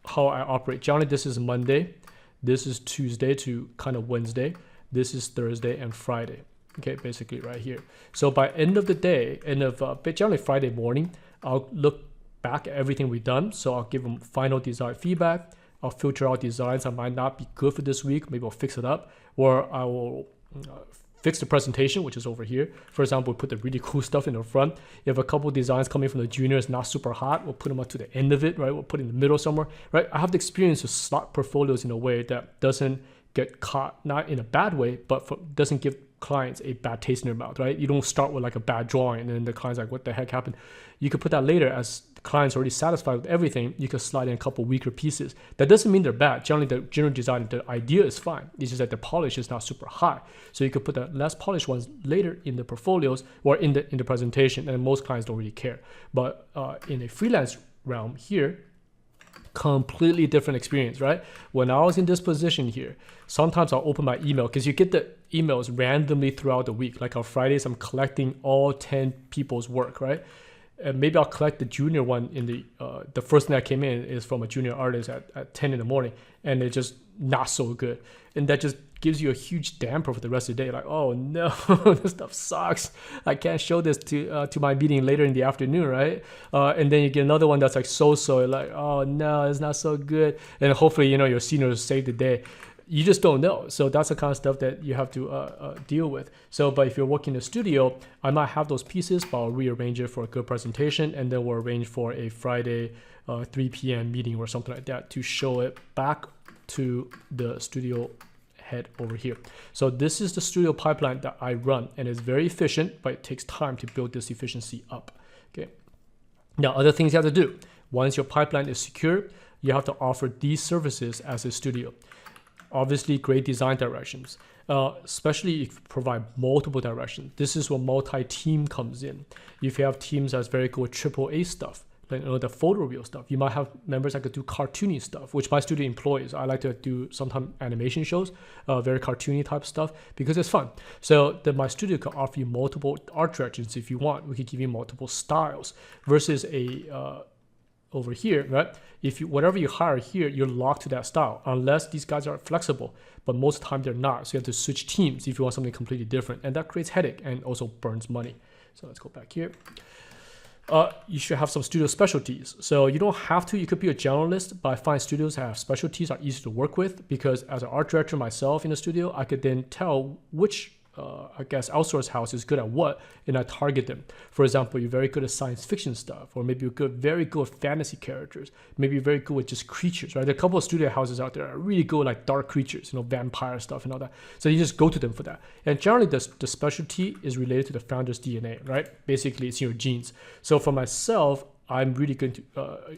how I operate. Generally, this is Monday. This is Tuesday to kind of Wednesday. This is Thursday and Friday. Okay, basically right here. So by end of the day, generally Friday morning, I'll look back at everything we've done. So I'll give them final design feedback. I'll filter out designs that might not be good for this week. Maybe I'll fix it up, or I will fix the presentation, which is over here. For example, we put the really cool stuff in the front. If a couple of designs coming from the juniors not super hot, we'll put them up to the end of it, right? We'll put it in the middle somewhere, right? I have the experience to slot portfolios in a way that doesn't get caught, not in a bad way, but doesn't give clients a bad taste in their mouth, right? You don't start with like a bad drawing and then the client's like, what the heck happened? You could put that later as the client's already satisfied with everything. You could slide in a couple weaker pieces. That doesn't mean they're bad. Generally, the general design, the idea is fine. It's just that the polish is not super high. So you could put the less polished ones later in the portfolios or in the presentation, and most clients don't really care. But in a freelance realm here, completely different experience, right? When I was in this position here, sometimes I'll open my email, because you get the emails randomly throughout the week. Like on Fridays, I'm collecting all 10 people's work, right? And maybe I'll collect the junior one in the first thing that came in is from a junior artist at 10 in the morning, and it's just not so good. And that just gives you a huge damper for the rest of the day. Like, oh no, this stuff sucks. I can't show this to my meeting later in the afternoon, right? And then you get another one that's like so-so, like, oh no, it's not so good. And hopefully, your seniors save the day. You just don't know. So that's the kind of stuff that you have to deal with. So, but if you're working in a studio, I might have those pieces, but I'll rearrange it for a good presentation, and then we'll arrange for a Friday 3 p.m. meeting or something like that to show it back to the studio head over here. So this is the studio pipeline that I run, and it's very efficient, but it takes time to build this efficiency up. Okay. Now, other things you have to do. Once your pipeline is secure, you have to offer these services as a studio. Obviously, great design directions, especially if you provide multiple directions. This is where multi-team comes in. If you have teams that's very good with AAA stuff, like the photo real stuff, you might have members that could do cartoony stuff, which my studio employs. I like to do sometimes animation shows, very cartoony type stuff, because it's fun. So then my studio could offer you multiple art directions if you want. We could give you multiple styles versus over here, right? If whatever you hire here, you're locked to that style, unless these guys are flexible. But most of the time they're not. So you have to switch teams if you want something completely different, and that creates headache and also burns money. So let's go back here. You should have some studio specialties. So you don't have to. You could be a generalist, but I find studios that have specialties are easy to work with, because as an art director myself in the studio, I could then tell which outsource house is good at what, and I target them. For example, you're very good at science fiction stuff, or maybe you're very good with fantasy characters. Maybe you're very good with just creatures, right? There are a couple of studio houses out there that are really good like dark creatures, vampire stuff and all that. So you just go to them for that. And generally, the specialty is related to the founder's DNA, right? Basically, it's in your genes. So for myself, I'm really good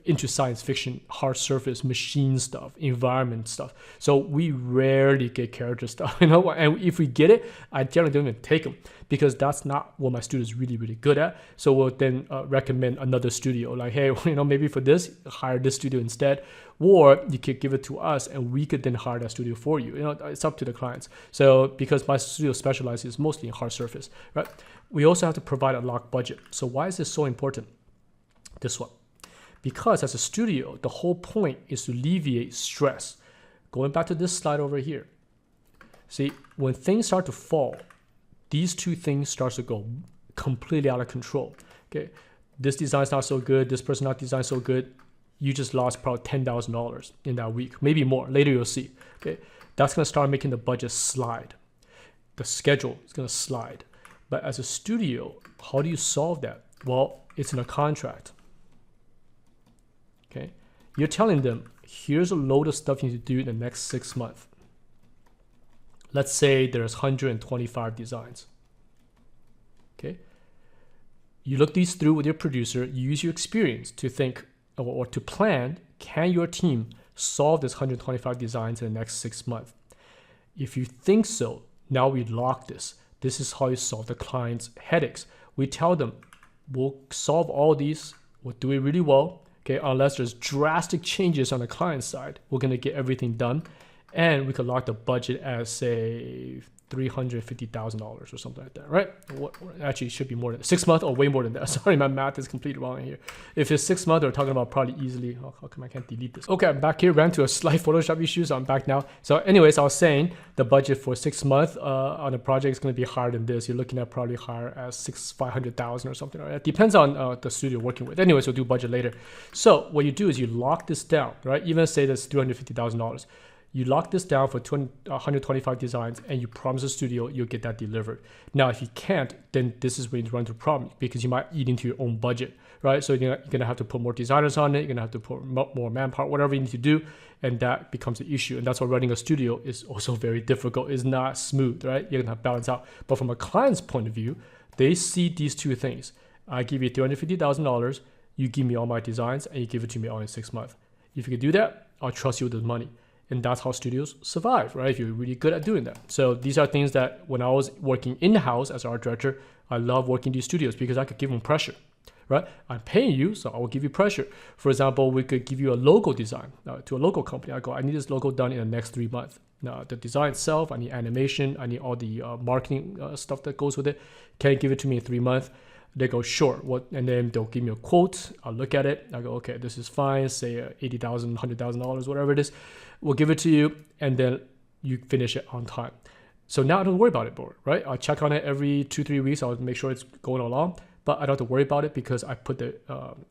into science fiction, hard surface, machine stuff, environment stuff. So we rarely get character stuff, and if we get it, I generally don't even take them, because that's not what my studio is really, really good at. So we'll then recommend another studio, like, hey, maybe for this, hire this studio instead, or you could give it to us and we could then hire that studio for you. It's up to the clients. So because my studio specializes mostly in hard surface, right? We also have to provide a locked budget. So why is this so important? This one, because as a studio, the whole point is to alleviate stress. Going back to this slide over here, see, when things start to fall, these two things start to go completely out of control. Okay, this design's not so good, this person not designed so good, you just lost probably $10,000 in that week, maybe more. Later you'll see. Okay, that's gonna start making the budget slide. The schedule is gonna slide. But as a studio, how do you solve that? Well, it's in a contract. Okay, you're telling them, here's a load of stuff you need to do in the next 6 months. Let's say there's 125 designs. Okay, you look these through with your producer, you use your experience to think, or to plan, can your team solve this 125 designs in the next 6 months? If you think so, now we lock this. This is how you solve the client's headaches. We tell them, we'll solve all these, we'll do it really well, okay, unless there's drastic changes on the client side, we're gonna get everything done, and we could lock the budget as, say, $350,000 or something like that, right? Actually, it should be more than 6 months or way more than that. Sorry, my math is completely wrong here. If it's 6 months, we're talking about probably easily. Oh, how come I can't delete this? Okay, I'm back here. Ran to a slight Photoshop issue, so I'm back now. So, anyways, I was saying the budget for 6 months on a project is going to be higher than this. You're looking at probably higher as $500,000 or something. Right? It depends on the studio you're working with. Anyways, we'll do budget later. So, what you do is you lock this down, right? Even say that's $350,000. You lock this down for 125 designs and you promise the studio you'll get that delivered. Now, if you can't, then this is when you run into a problem because you might eat into your own budget, right? So you're going to have to put more designers on it. You're going to have to put more manpower, whatever you need to do. And that becomes an issue. And that's why running a studio is also very difficult. It's not smooth, right? You're going to have to balance out. But from a client's point of view, they see these two things. I give you $350,000. You give me all my designs and you give it to me all in 6 months. If you can do that, I'll trust you with the money. And that's how studios survive, right? If you're really good at doing that. So these are things that when I was working in-house as an art director, I love working in these studios because I could give them pressure, right? I'm paying you, so I will give you pressure. For example, we could give you a logo design to a logo company. I go, I need this logo done in the next 3 months. Now, the design itself, I need animation, I need all the marketing stuff that goes with it. Can you give it to me in 3 months? They go, sure. And then they'll give me a quote. I'll look at it. I go, okay, this is fine. Say $80,000, $100,000, whatever it is. We'll give it to you, and then you finish it on time. So now I don't worry about it, right? I'll check on it every 2-3 weeks. I'll make sure it's going along, but I don't have to worry about it because I put the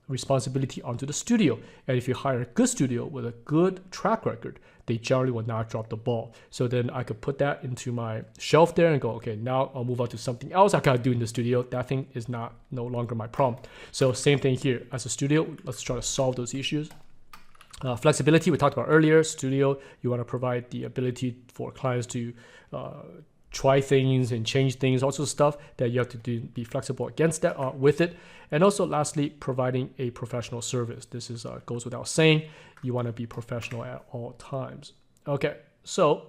responsibility onto the studio. And if you hire a good studio with a good track record, they generally will not drop the ball. So then I could put that into my shelf there and go, okay, now I'll move on to something else I gotta do in the studio. That thing is no longer my problem. So same thing here. As a studio, let's try to solve those issues. Flexibility, we talked about earlier. Studio, you want to provide the ability for clients to try things and change things, also stuff that you have to do, be flexible against that with it. And also lastly, providing a professional service. This is goes without saying. You want to be professional at all times. Okay, so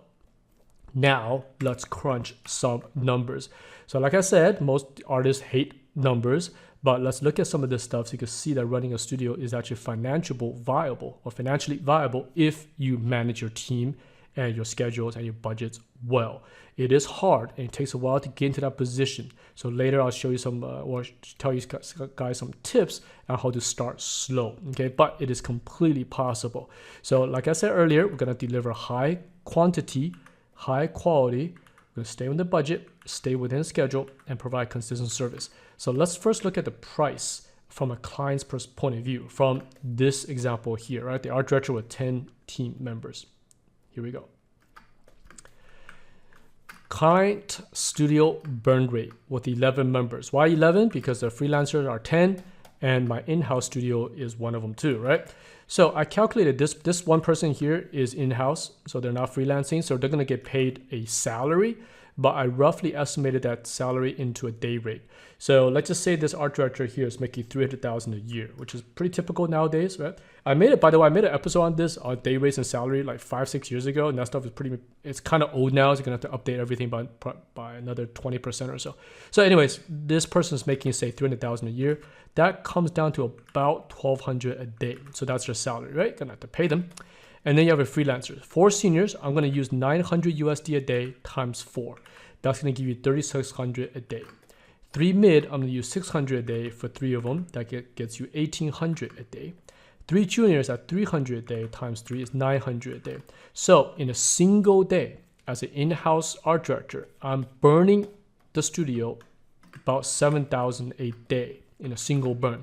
now let's crunch some numbers. So like I said, most artists hate numbers, but let's look at some of this stuff so you can see that running a studio is actually financially viable if you manage your team and your schedules and your budgets well. It is hard and it takes a while to get into that position. So later I'll show you some or tell you guys some tips on how to start slow. Okay, but it is completely possible. So like I said earlier, we're gonna deliver high quantity, high quality. We're gonna stay on the budget, stay within schedule, and provide consistent service. So let's first look at the price from a client's point of view from this example here, right? The art director with 10 team members. Here we go. Client studio burn rate with 11 members. Why 11? Because the freelancers are 10 and my in-house studio is one of them too, right? So I calculated this one person here is in-house, so they're not freelancing, so they're gonna get paid a salary, but I roughly estimated that salary into a day rate. So let's just say this art director here is making $300,000 a year, which is pretty typical nowadays, right? By the way, I made an episode on this on day rates and salary like 5-6 years ago, and that stuff is it's kind of old now, so you're gonna have to update everything by another 20% or so. So anyways, this person is making say $300,000 a year. That comes down to about $1,200 a day. So that's their salary, right? Gonna have to pay them. And then you have a freelancer. 4 seniors, I'm gonna use 900 USD a day times 4. That's gonna give you 3,600 a day. 3 mid, I'm gonna use 600 a day for 3 of them. That gets you 1,800 a day. 3 juniors at 300 a day times 3 is 900 a day. So in a single day, as an in-house art director, I'm burning the studio about $7,000 a day in a single burn.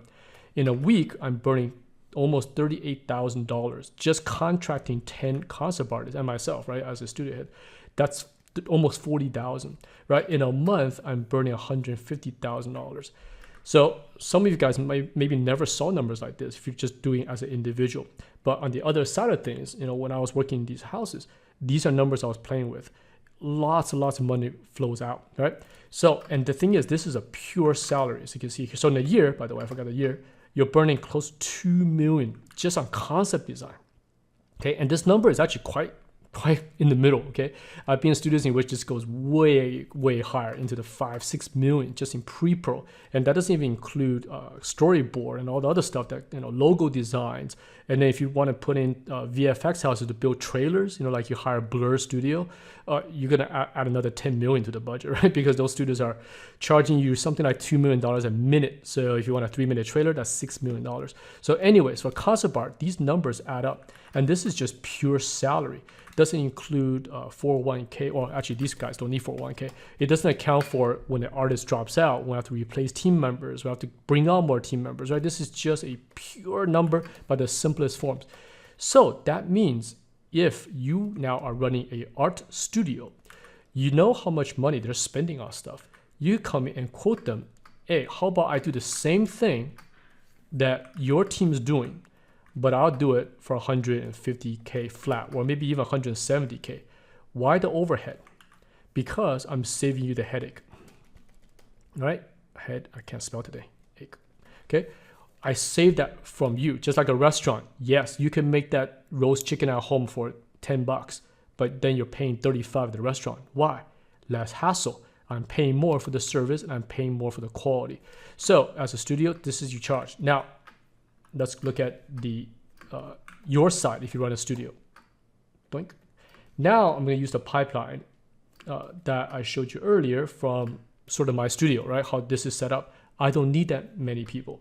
In a week, I'm burning almost $38,000 just contracting 10 concept artists and myself, right, as a studio head. That's almost $40,000, right? In a month, I'm burning $150,000. So some of you guys maybe never saw numbers like this if you're just doing it as an individual. But on the other side of things, when I was working in these houses, these are numbers I was playing with. lots and lots of money flows out, right? So, and the thing is, this is a pure salary, as you can see here. So in a year, by the way, I forgot the year, you're burning close to 2 million just on concept design. Okay, and this number is actually quite in the middle. Okay, I've been in studios in which this goes way higher into the 5-6 million just in pre-pro, and that doesn't even include storyboard and all the other stuff that, you know, logo designs. And then if you want to put in VFX houses to build trailers, you know, like you hire Blur Studio, you're gonna add another 10 million to the budget, right? Because those studios are charging you something like $2 million a minute. So if you want a 3-minute trailer, that's $6 million. So anyways, for concept art, these numbers add up, and this is just pure salary. Doesn't include 401k, or actually these guys don't need 401k. It doesn't account for when the artist drops out, we have to replace team members, we have to bring on more team members, right? This is just a pure number by the simplest forms. So that means if you now are running a art studio, you know how much money they're spending on stuff. You come in and quote them, hey, how about I do the same thing that your team's doing, but I'll do it for 150k flat, or maybe even 170k. Why the overhead? Because I'm saving you the headache. Right? I can't spell today. Okay? I save that from you, just like a restaurant. Yes, you can make that roast chicken at home for $10, but then you're paying $35 at the restaurant. Why? Less hassle. I'm paying more for the service, and I'm paying more for the quality. So as a studio, this is you charge. Now, let's look at the your side if you run a studio. Doink. Now I'm going to use the pipeline that I showed you earlier from sort of my studio, right? How this is set up. I don't need that many people.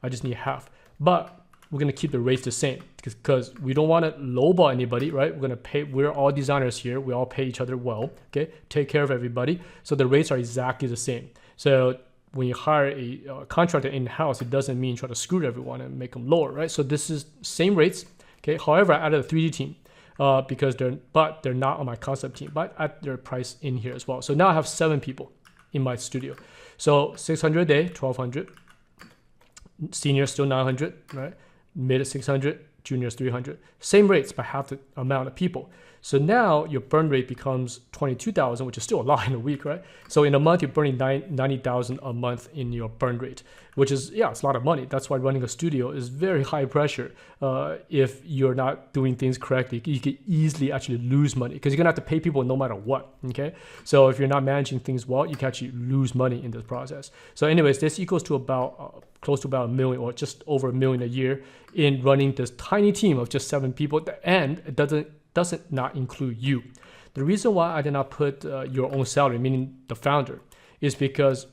I just need half. But we're going to keep the rates the same because we don't want to lowball anybody, right? We're going to pay. We're all designers here. We all pay each other well. Okay, take care of everybody. So the rates are exactly the same. So when you hire a contractor in-house, it doesn't mean try to screw everyone and make them lower, right? So this is same rates, okay? However, I added a 3D team because they're not on my concept team, but at their price in here as well. So now I have 7 people in my studio. So 600 a day, 1,200. Senior still 900, right? Mid at 600, juniors 300. Same rates, but half the amount of people. So now your burn rate becomes 22,000, which is still a lot in a week, right? So in a month, you're burning 90,000 a month in your burn rate, which is, yeah, it's a lot of money. That's why running a studio is very high pressure. If you're not doing things correctly, you could easily actually lose money because you're gonna have to pay people no matter what, okay? So if you're not managing things well, you can actually lose money in this process. So anyways, this equals to about close to about $1 million or just over $1 million a year in running this tiny team of just 7 people, and it doesn't not include you. The reason why I did not put your own salary, meaning the founder, is because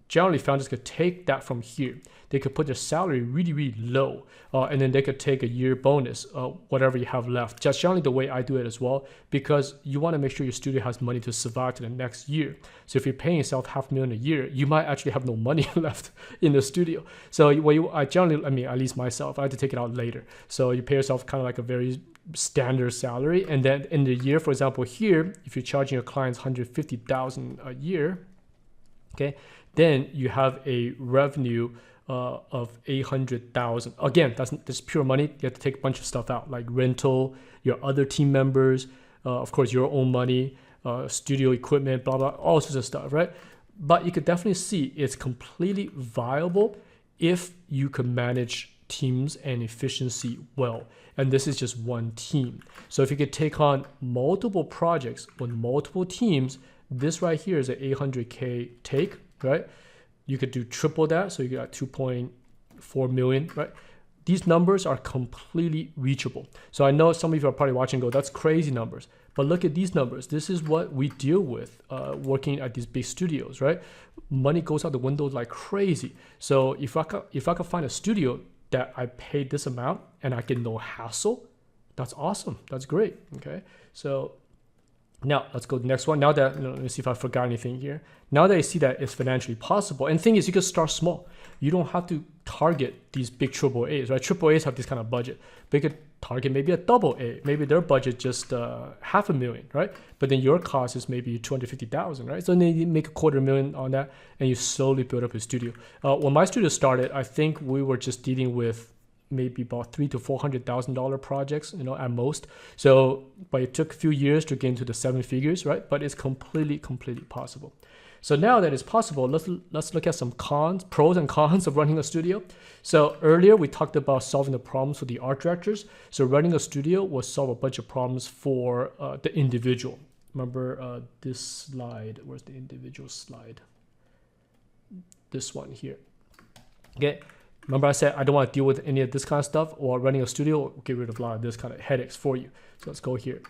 generally founders could take that from here. They could put their salary really low, and then they could take a year bonus, whatever you have left. Just generally the way I do it as well, because you want to make sure your studio has money to survive to the next year. So if you're paying yourself $500,000 a year, you might actually have no money left in the studio. So I generally, at least myself, I had to take it out later. So you pay yourself kind of like a very standard salary, and then in the year, for example, here, if you're charging your clients $150,000 a year, okay, then you have a revenue of $800,000. Again, that's pure money. You have to take a bunch of stuff out, like rental, your other team members, of course, your own money, studio equipment, blah, blah, all sorts of stuff, right? But you could definitely see it's completely viable if you can manage teams and efficiency well. And this is just one team. So if you could take on multiple projects with multiple teams, this right here is an 800K take, right? You could do triple that, so you got 2.4 million, right? These numbers are completely reachable. So I know some of you are probably watching and go, that's crazy numbers. But look at these numbers. This is what we deal with working at these big studios, right? Money goes out the window like crazy. So if I could find a studio that I paid this amount and I get no hassle, that's awesome. That's great, okay? So now let's go to the next one. Now that, let me see if I forgot anything here. Now that I see that it's financially possible, and the thing is, you can start small. You don't have to target these big triple A's, right? Triple A's have this kind of budget. They could target maybe a double A. Maybe their budget just $500,000, right? But then your cost is maybe $250,000, right? So then you make $250,000 on that, and you slowly build up a studio. When my studio started, I think we were just dealing with maybe about $300,000 to $400,000 projects, at most. So, but it took a few years to get into the 7 figures, right? But it's completely possible. So now that it's possible, let's look at some pros and cons of running a studio. So earlier we talked about solving the problems for the art directors. So running a studio will solve a bunch of problems for the individual. Remember this slide? Where's the individual slide? This one here. Okay. Remember I said I don't want to deal with any of this kind of stuff, or running a studio will get rid of a lot of this kind of headaches for you. So let's go here.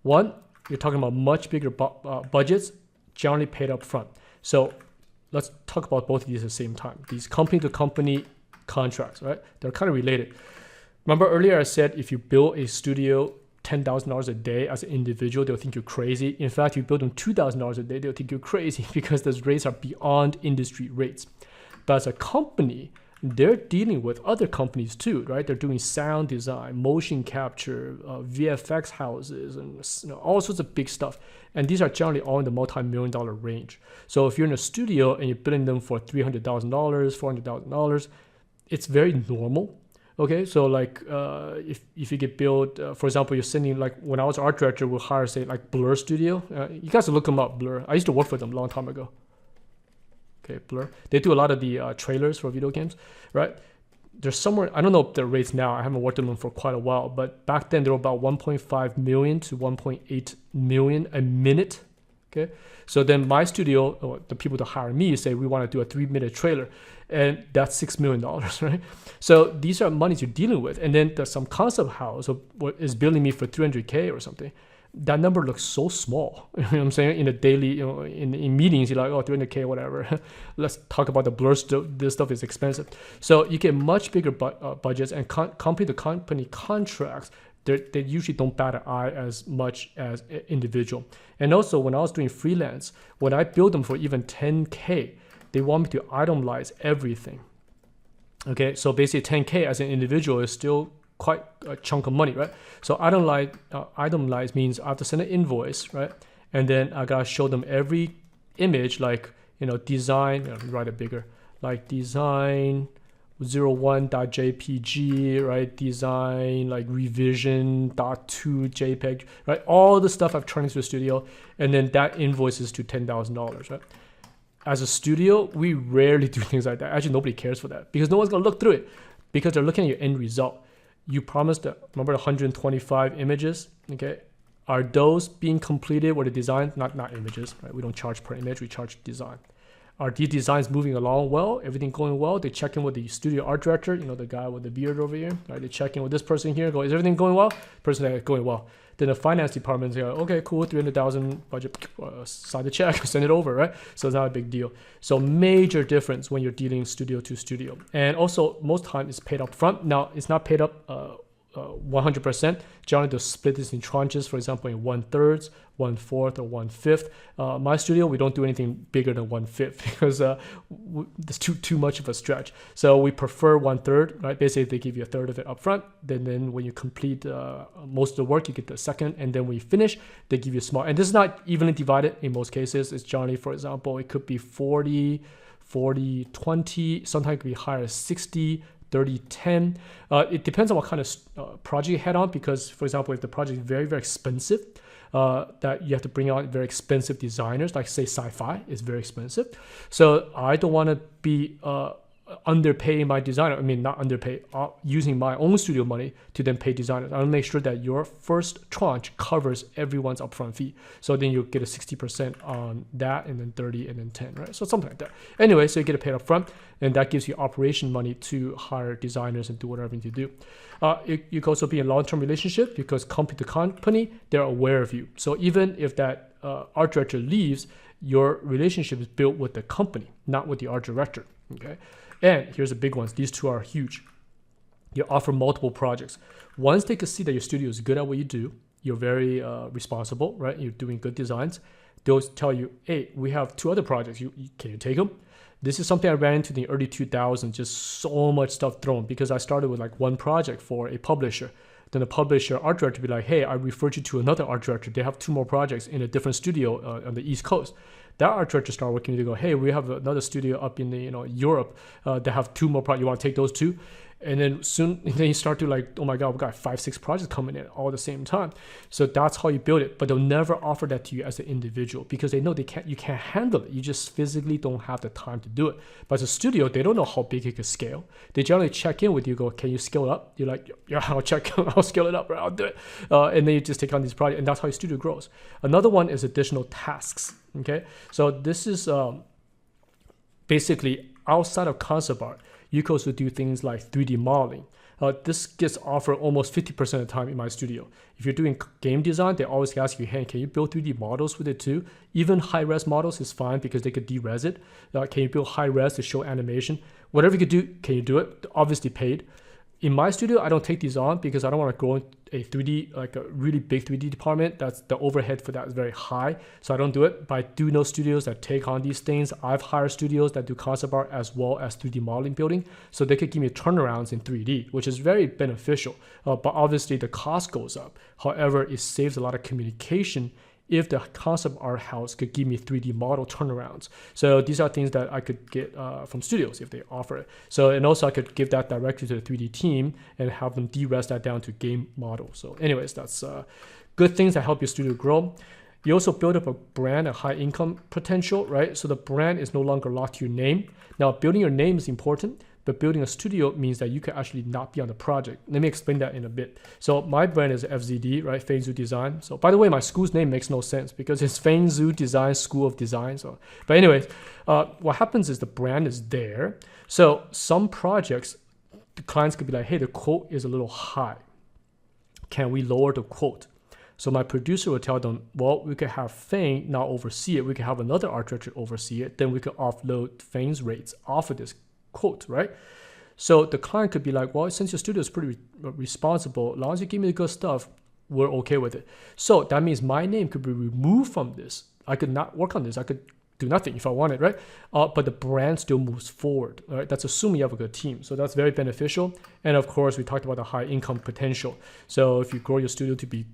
One, you're talking about much bigger budgets, generally paid up front. So let's talk about both of these at the same time. These company-to-company contracts, right? They're kind of related. Remember earlier I said if you build a studio $10,000 a day as an individual, they'll think you're crazy. In fact, if you build them $2,000 a day, they'll think you're crazy because those rates are beyond industry rates. But as a company, they're dealing with other companies too, right? They're doing sound design, motion capture, VFX houses, and all sorts of big stuff. And these are generally all in the multi-million-dollar range. So if you're in a studio and you're billing them for $300,000, $400,000, it's very normal. Okay, so like if you get billed, for example, you're sending, like when I was art director, we'll hire, say, like Blur Studio. You guys look them up, Blur. I used to work for them a long time ago. Okay, Blur. They do a lot of the trailers for video games, right? There's somewhere, I don't know the rates now. I haven't worked on them for quite a while, but back then they were about 1.5 million to 1.8 million a minute. Okay, so then my studio, or the people that hire me, say we want to do a 3-minute trailer, and that's $6 million, right? So these are monies you're dealing with, and then there's some concept house is billing me for 300K or something. That number looks so small. You know what I'm saying? In a daily, in meetings, you're like, oh, 300K, whatever. Let's talk about the Blur stuff. This stuff is expensive. So you get much bigger budgets, and company-to-company contracts, they usually don't bat an eye as much as individual. And also, when I was doing freelance, when I build them for even 10K, they want me to itemize everything. Okay, so basically 10K as an individual is still quite a chunk of money, right? So itemize means I have to send an invoice, right? And then I gotta show them every image, like, design, write it bigger, like design 01.jpg, right? Design, like revision .2 JPEG, right? All the stuff I've turned into a studio, and then that invoices to $10,000, right? As a studio, we rarely do things like that. Actually, nobody cares for that because no one's gonna look through it because they're looking at your end result. You promised remember the 125 images, okay? Are those being completed with the design? Not images, right? We don't charge per image, we charge design. Are these designs moving along well? Everything going well? They check in with the studio art director, the guy with the beard over here, right? They check in with this person here, is everything going well? Person that going well. Then the finance department say, okay, cool, 300,000 budget, sign the check, send it over, right? So it's not a big deal. So major difference when you're dealing studio to studio. And also, most time it's paid up front. Now, it's not paid up 100%. Generally, they'll split this in tranches, for example, in 1/3, 1/4, or 1/5. My studio, we don't do anything bigger than 1/5 because it's too much of a stretch. So we prefer 1/3, right? Basically, they give you 1/3 of it up front. Then when you complete most of the work, you get the second. And then when you finish, they give you small. And this is not evenly divided in most cases. It's generally, for example, it could be 40, 20. Sometimes it could be higher, 60, 30-10. It depends on what kind of project you head on, because, for example, if the project is very, very expensive, that you have to bring out very expensive designers, like say sci-fi is very expensive. So I don't want to be underpaying my designer. I mean, not underpay, using my own studio money to then pay designers. I want to make sure that your first tranche covers everyone's upfront fee. So then you get a 60% on that, and then 30, and then 10, right? So something like that. Anyway, so you get it paid up front, and that gives you operation money to hire designers and do whatever you need to do. You can also be in a long-term relationship because company to company, they're aware of you. So even if that art director leaves, your relationship is built with the company, not with the art director, okay? And here's the big ones. These two are huge. You offer multiple projects. Once they can see that your studio is good at what you do, you're very responsible, right? You're doing good designs. They'll tell you, hey, we have 2 other projects. Can you take them? This is something I ran into in the early 2000s, just so much stuff thrown, because I started with like 1 project for a publisher. Then the publisher art director be like, hey, I referred you to another art director. They have 2 more projects in a different studio on the East Coast. that art director start working with you, go, hey, we have another studio up in the Europe that have 2 more projects. You want to take those 2? And then soon, then you start to like, oh my God, we got 5-6 projects coming in all at the same time. So that's how you build it. But they'll never offer that to you as an individual because they know you can't handle it. You just physically don't have the time to do it. But as a studio, they don't know how big it can scale. They generally check in with you, go, can you scale it up? You're like, yeah, I'll scale it up, right? I'll do it. And then you just take on these projects, and that's how your studio grows. Another one is additional tasks. Okay, so this is basically outside of concept art. You can also do things like 3D modeling. This gets offered almost 50% of the time in my studio. If you're doing game design, they always ask you, hey, can you build 3D models with it too? Even high-res models is fine because they could de-res it. Can you build high-res to show animation? Whatever you could do, can you do it? Obviously paid. In my studio, I don't take these on because I don't want to grow a 3D, like a really big 3D department. That's the overhead for that is very high. So I don't do it, but I do know studios that take on these things. I've hired studios that do concept art as well as 3D modeling building. So they could give me turnarounds in 3D, which is very beneficial. But obviously the cost goes up. However, it saves a lot of communication if the concept art house could give me 3D model turnarounds. So these are things that I could get from studios if they offer it. So, and also I could give that directly to the 3D team and have them de-res that down to game model. So anyways, that's good things that help your studio grow. You also build up a brand, a high income potential, right? So the brand is no longer locked to your name. Now, building your name is important, but building a studio means that you can actually not be on the project. Let me explain that in a bit. So my brand is FZD, right? Feng Design. So by the way, my school's name makes no sense because it's Feng Design School of Design. So, but anyways, what happens is the brand is there. So some projects, the clients could be like, hey, the quote is a little high. Can we lower the quote? So my producer will tell them, well, we could have Feng now oversee it. We could have another art director oversee it. Then we could offload Feng's rates off of this quote, right? So the client could be like, well, since your studio is pretty responsible, as long as you give me the good stuff, we're okay with it. So that means my name could be removed from this. I could not work on this. I could do nothing if I wanted, right? But the brand still moves forward, right? That's assuming you have a good team. So that's very beneficial. And of course, we talked about the high income potential. So if you grow your studio to be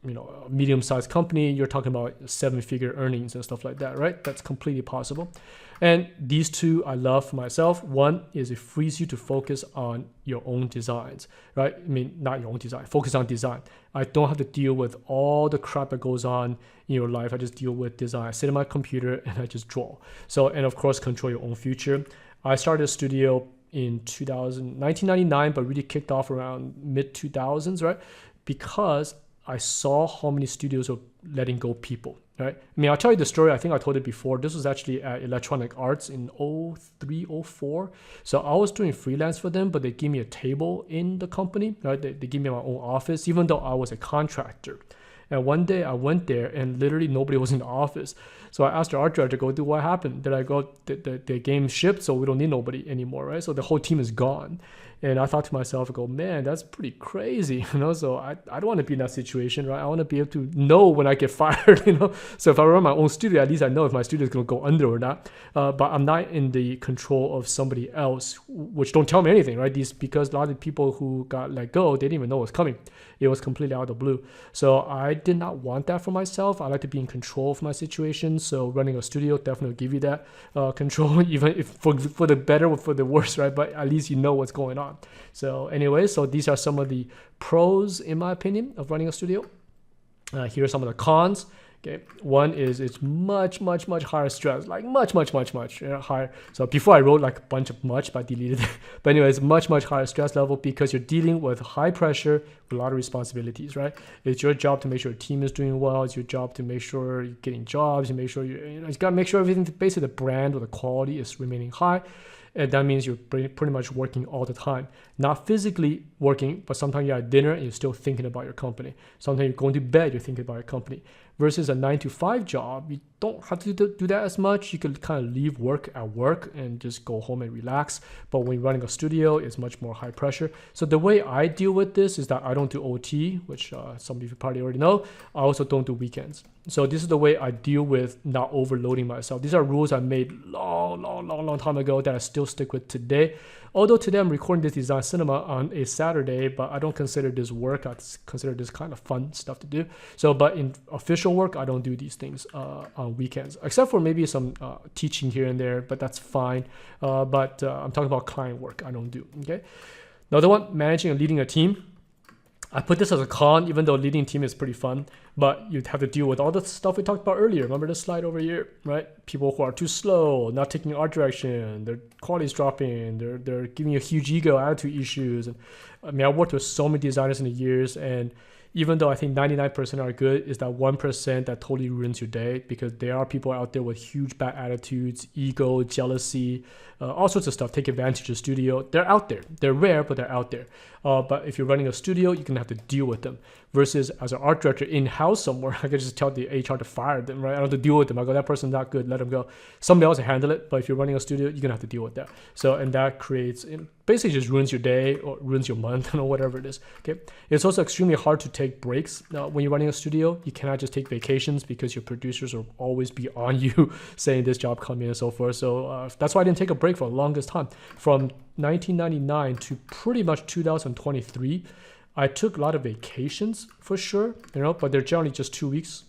a medium-sized company, you're talking about 7-figure earnings and stuff like that, right? That's completely possible. And these two I love for myself. One is it frees you to focus on your own designs, right? I mean, not your own design, focus on design. I don't have to deal with all the crap that goes on in your life. I just deal with design. I sit at my computer and I just draw. So, and of course, control your own future. I started a studio in 1999, but really kicked off around mid-2000s, right? Because I saw how many studios are letting go people, right? I mean, I'll tell you the story. I think I told it before. This was actually at Electronic Arts in 03, 04. So I was doing freelance for them, but they gave me a table in the company, right? They gave me my own office, even though I was a contractor. And one day I went there and literally nobody was in the office. So I asked the art director, dude, what happened? They're like, oh, the game shipped, so we don't need nobody anymore, right? So the whole team is gone. And I thought to myself, I go, man, that's pretty crazy, So I don't want to be in that situation, right? I want to be able to know when I get fired, So if I run my own studio, at least I know if my studio is going to go under or not. But I'm not in the control of somebody else, which don't tell me anything, right? Because a lot of the people who got let go, they didn't even know it was coming. It was completely out of the blue. So I did not want that for myself. I like to be in control of my situation. So running a studio definitely give you that control, even if for the better or for the worse, right? But at least you know what's going on. So anyway, so these are some of the pros, in my opinion, of running a studio. Here are some of the cons. Okay, one is it's much higher stress, like much higher. So before I wrote like a bunch of much, but I deleted it. But anyway, it's much higher stress level because you're dealing with high pressure with a lot of responsibilities, right? It's your job to make sure your team is doing well. It's your job to make sure you're getting jobs. You make sure you got to make sure everything, basically the brand or the quality is remaining high. And that means you're pretty much working all the time. Not physically working, but sometimes you're at dinner and you're still thinking about your company. Sometimes you're going to bed, you're thinking about your company. Versus a 9-to-5 job, you don't have to do that as much. You can kind of leave work at work and just go home and relax. But when you're running a studio, it's much more high pressure. So the way I deal with this is that I don't do OT, which some of you probably already know. I also don't do weekends. So this is the way I deal with not overloading myself. These are rules I made long time ago that I still stick with today. Although today I'm recording this design cinema on a Saturday, but I don't consider this work. I consider this kind of fun stuff to do. So, but in official work, I don't do these things on weekends, except for maybe some teaching here and there, but that's fine. But I'm talking about client work. I don't do, okay? Another one, managing and leading a team. I put this as a con, even though leading team is pretty fun, but you'd have to deal with all the stuff we talked about earlier. Remember this slide over here, right? People who are too slow, not taking art direction, their quality's dropping, they're giving you a huge ego, attitude issues. And I mean, I worked with so many designers in the years, and even though I think 99% are good, is that 1% that totally ruins your day, because there are people out there with huge bad attitudes, ego, jealousy, all sorts of stuff. Take advantage of studio. They're out there. They're rare, but they're out there. But if you're running a studio, you're going to have to deal with them. Versus as an art director in-house somewhere, I could just tell the HR to fire them, right? I don't have to deal with them. I go, that person's not good, let them go. Somebody else will handle it. But if you're running a studio, you're going to have to deal with that. So, and that creates, basically just ruins your day or ruins your month, or whatever it is. Okay. It's also extremely hard to take breaks. When you're running a studio, you cannot just take vacations because your producers will always be on you saying this job coming and so forth. So that's why I didn't take a break for the longest time. From 1999 to pretty much 2023, I took a lot of vacations for sure, but they're generally just 2 weeks.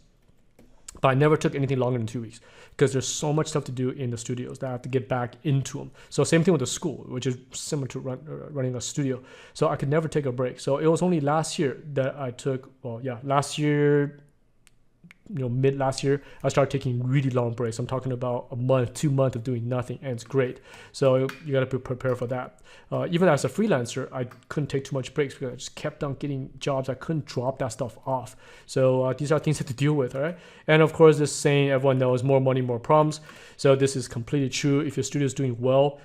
But I never took anything longer than 2 weeks because there's so much stuff to do in the studios that I have to get back into them. So same thing with the school, which is similar to running a studio. So I could never take a break. So it was only last year that I took, last year, mid last year, I started taking really long breaks. I'm talking about a month, 2 months of doing nothing, and it's great. So you got to be prepared for that. Even as a freelancer, I couldn't take too much breaks because I just kept on getting jobs. I couldn't drop that stuff off. So these are things I have to deal with, all right? And of course, this saying everyone knows, more money, more problems. So this is completely true. If your studio is doing well,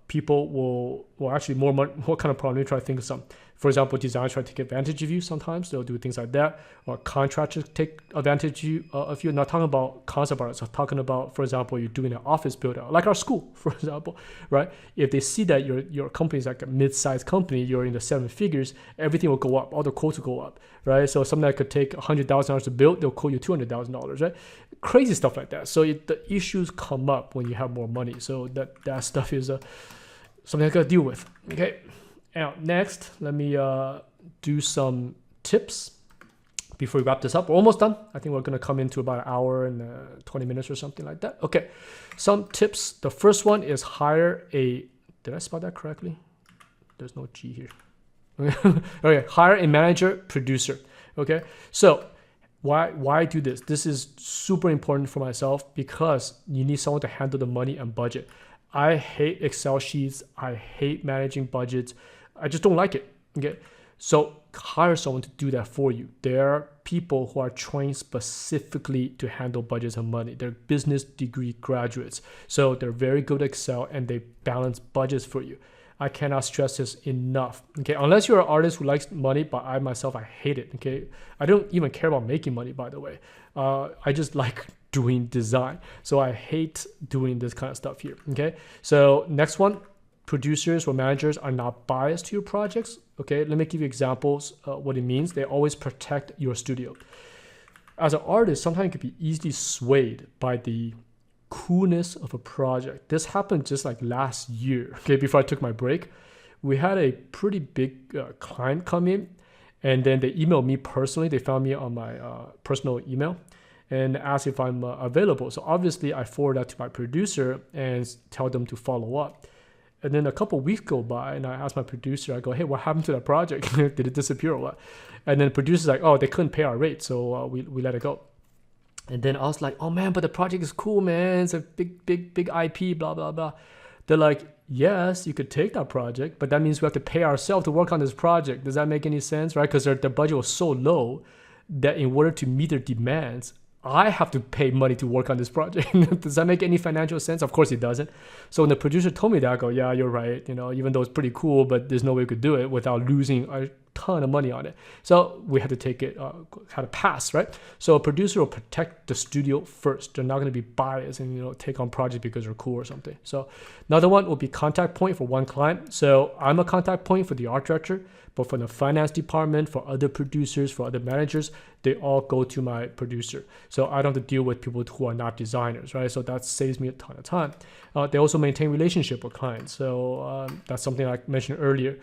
people will actually more money. What kind of problem? Let me try to think of some. For example, designers try to take advantage of you sometimes. They'll do things like that. Or contractors take advantage of you. Not talking about concept art. So talking about, for example, you're doing an office build out, like our school, for example, right? If they see that your company is like a mid-sized company, you're in the 7 figures, everything will go up. All the quotes will go up, right? So something that could take $100,000 to build, they'll quote you $200,000, right? Crazy stuff like that. So the issues come up when you have more money. So that stuff is something I got to deal with, okay? Now, next, let me do some tips before we wrap this up. We're almost done. I think we're going to come into about an hour and 20 minutes or something like that. Okay, some tips. The first one is hire a... Did I spell that correctly? There's no G here. Okay, hire a manager, producer. Okay, so why do this? This is super important for myself because you need someone to handle the money and budget. I hate Excel sheets. I hate managing budgets. I just don't like it. Okay, so hire someone to do that for you. There are people who are trained specifically to handle budgets and money. They're business degree graduates, so they're very good at Excel and they balance budgets for you. I cannot stress this enough. Okay, unless you're an artist who likes money, but I myself, I hate it. Okay, I don't even care about making money, by the way. I just like doing design. So I hate doing this kind of stuff here. Okay, so next one, producers or managers are not biased to your projects. Okay, let me give you examples what it means. They always protect your studio. As an artist, sometimes you could be easily swayed by the coolness of a project. This happened just like last year, okay, before I took my break. We had a pretty big client come in, and then they emailed me personally. They found me on my personal email and asked if I'm available. So obviously I forward that to my producer and tell them to follow up. And then a couple of weeks go by and I ask my producer, I go, hey, what happened to that project? Did it disappear or what? And then the producer's like, oh, they couldn't pay our rate, so we let it go. And then I was like, oh man, but the project is cool, man. It's a big IP, blah, blah, blah. They're like, yes, you could take that project, but that means we have to pay ourselves to work on this project. Does that make any sense, right? Because their budget was so low that in order to meet their demands, I have to pay money to work on this project. Does that make any financial sense? Of course it doesn't. So when the producer told me that, I go, yeah, you're right. Even though it's pretty cool, but there's no way we could do it without losing ton of money on it. So we had to take it, had to pass, right? So a producer will protect the studio first. They're not going to be biased and take on projects because they're cool or something. So another one will be contact point for one client. So I'm a contact point for the art director, but for the finance department, for other producers, for other managers, they all go to my producer. So I don't have to deal with people who are not designers, right? So that saves me a ton of time. They also maintain relationship with clients. So that's something I mentioned earlier.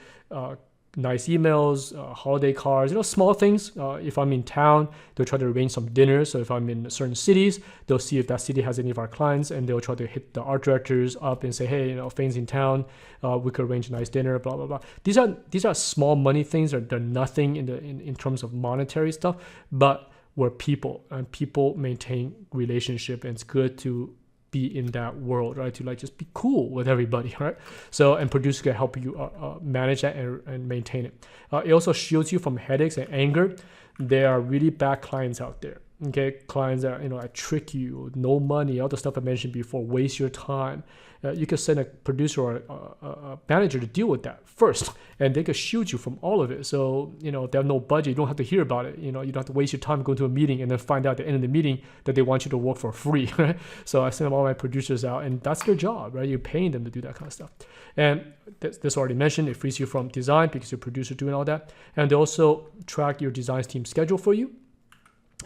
Nice emails, holiday cards, small things. If I'm in town, they'll try to arrange some dinner. So if I'm in certain cities, they'll see if that city has any of our clients, and they'll try to hit the art directors up and say, hey, Feng's in town, we could arrange a nice dinner, blah blah blah. These are small money things. They're nothing in terms of monetary stuff, but we're people, and people maintain relationship, and it's good to be in that world, right? To just be cool with everybody, right? So, and producer can help you manage that and maintain it. It also shields you from headaches and anger. There are really bad clients out there. Okay, clients that that trick you, no money, all the stuff I mentioned before, waste your time. You could send a producer or a manager to deal with that first, and they could shield you from all of it. So they have no budget. You don't have to hear about it. You don't have to waste your time going to a meeting and then find out at the end of the meeting that they want you to work for free. Right? So I send all my producers out, and that's their job, right? You're paying them to do that kind of stuff. And this already mentioned, it frees you from design because your producer doing all that, and they also track your design team schedule for you.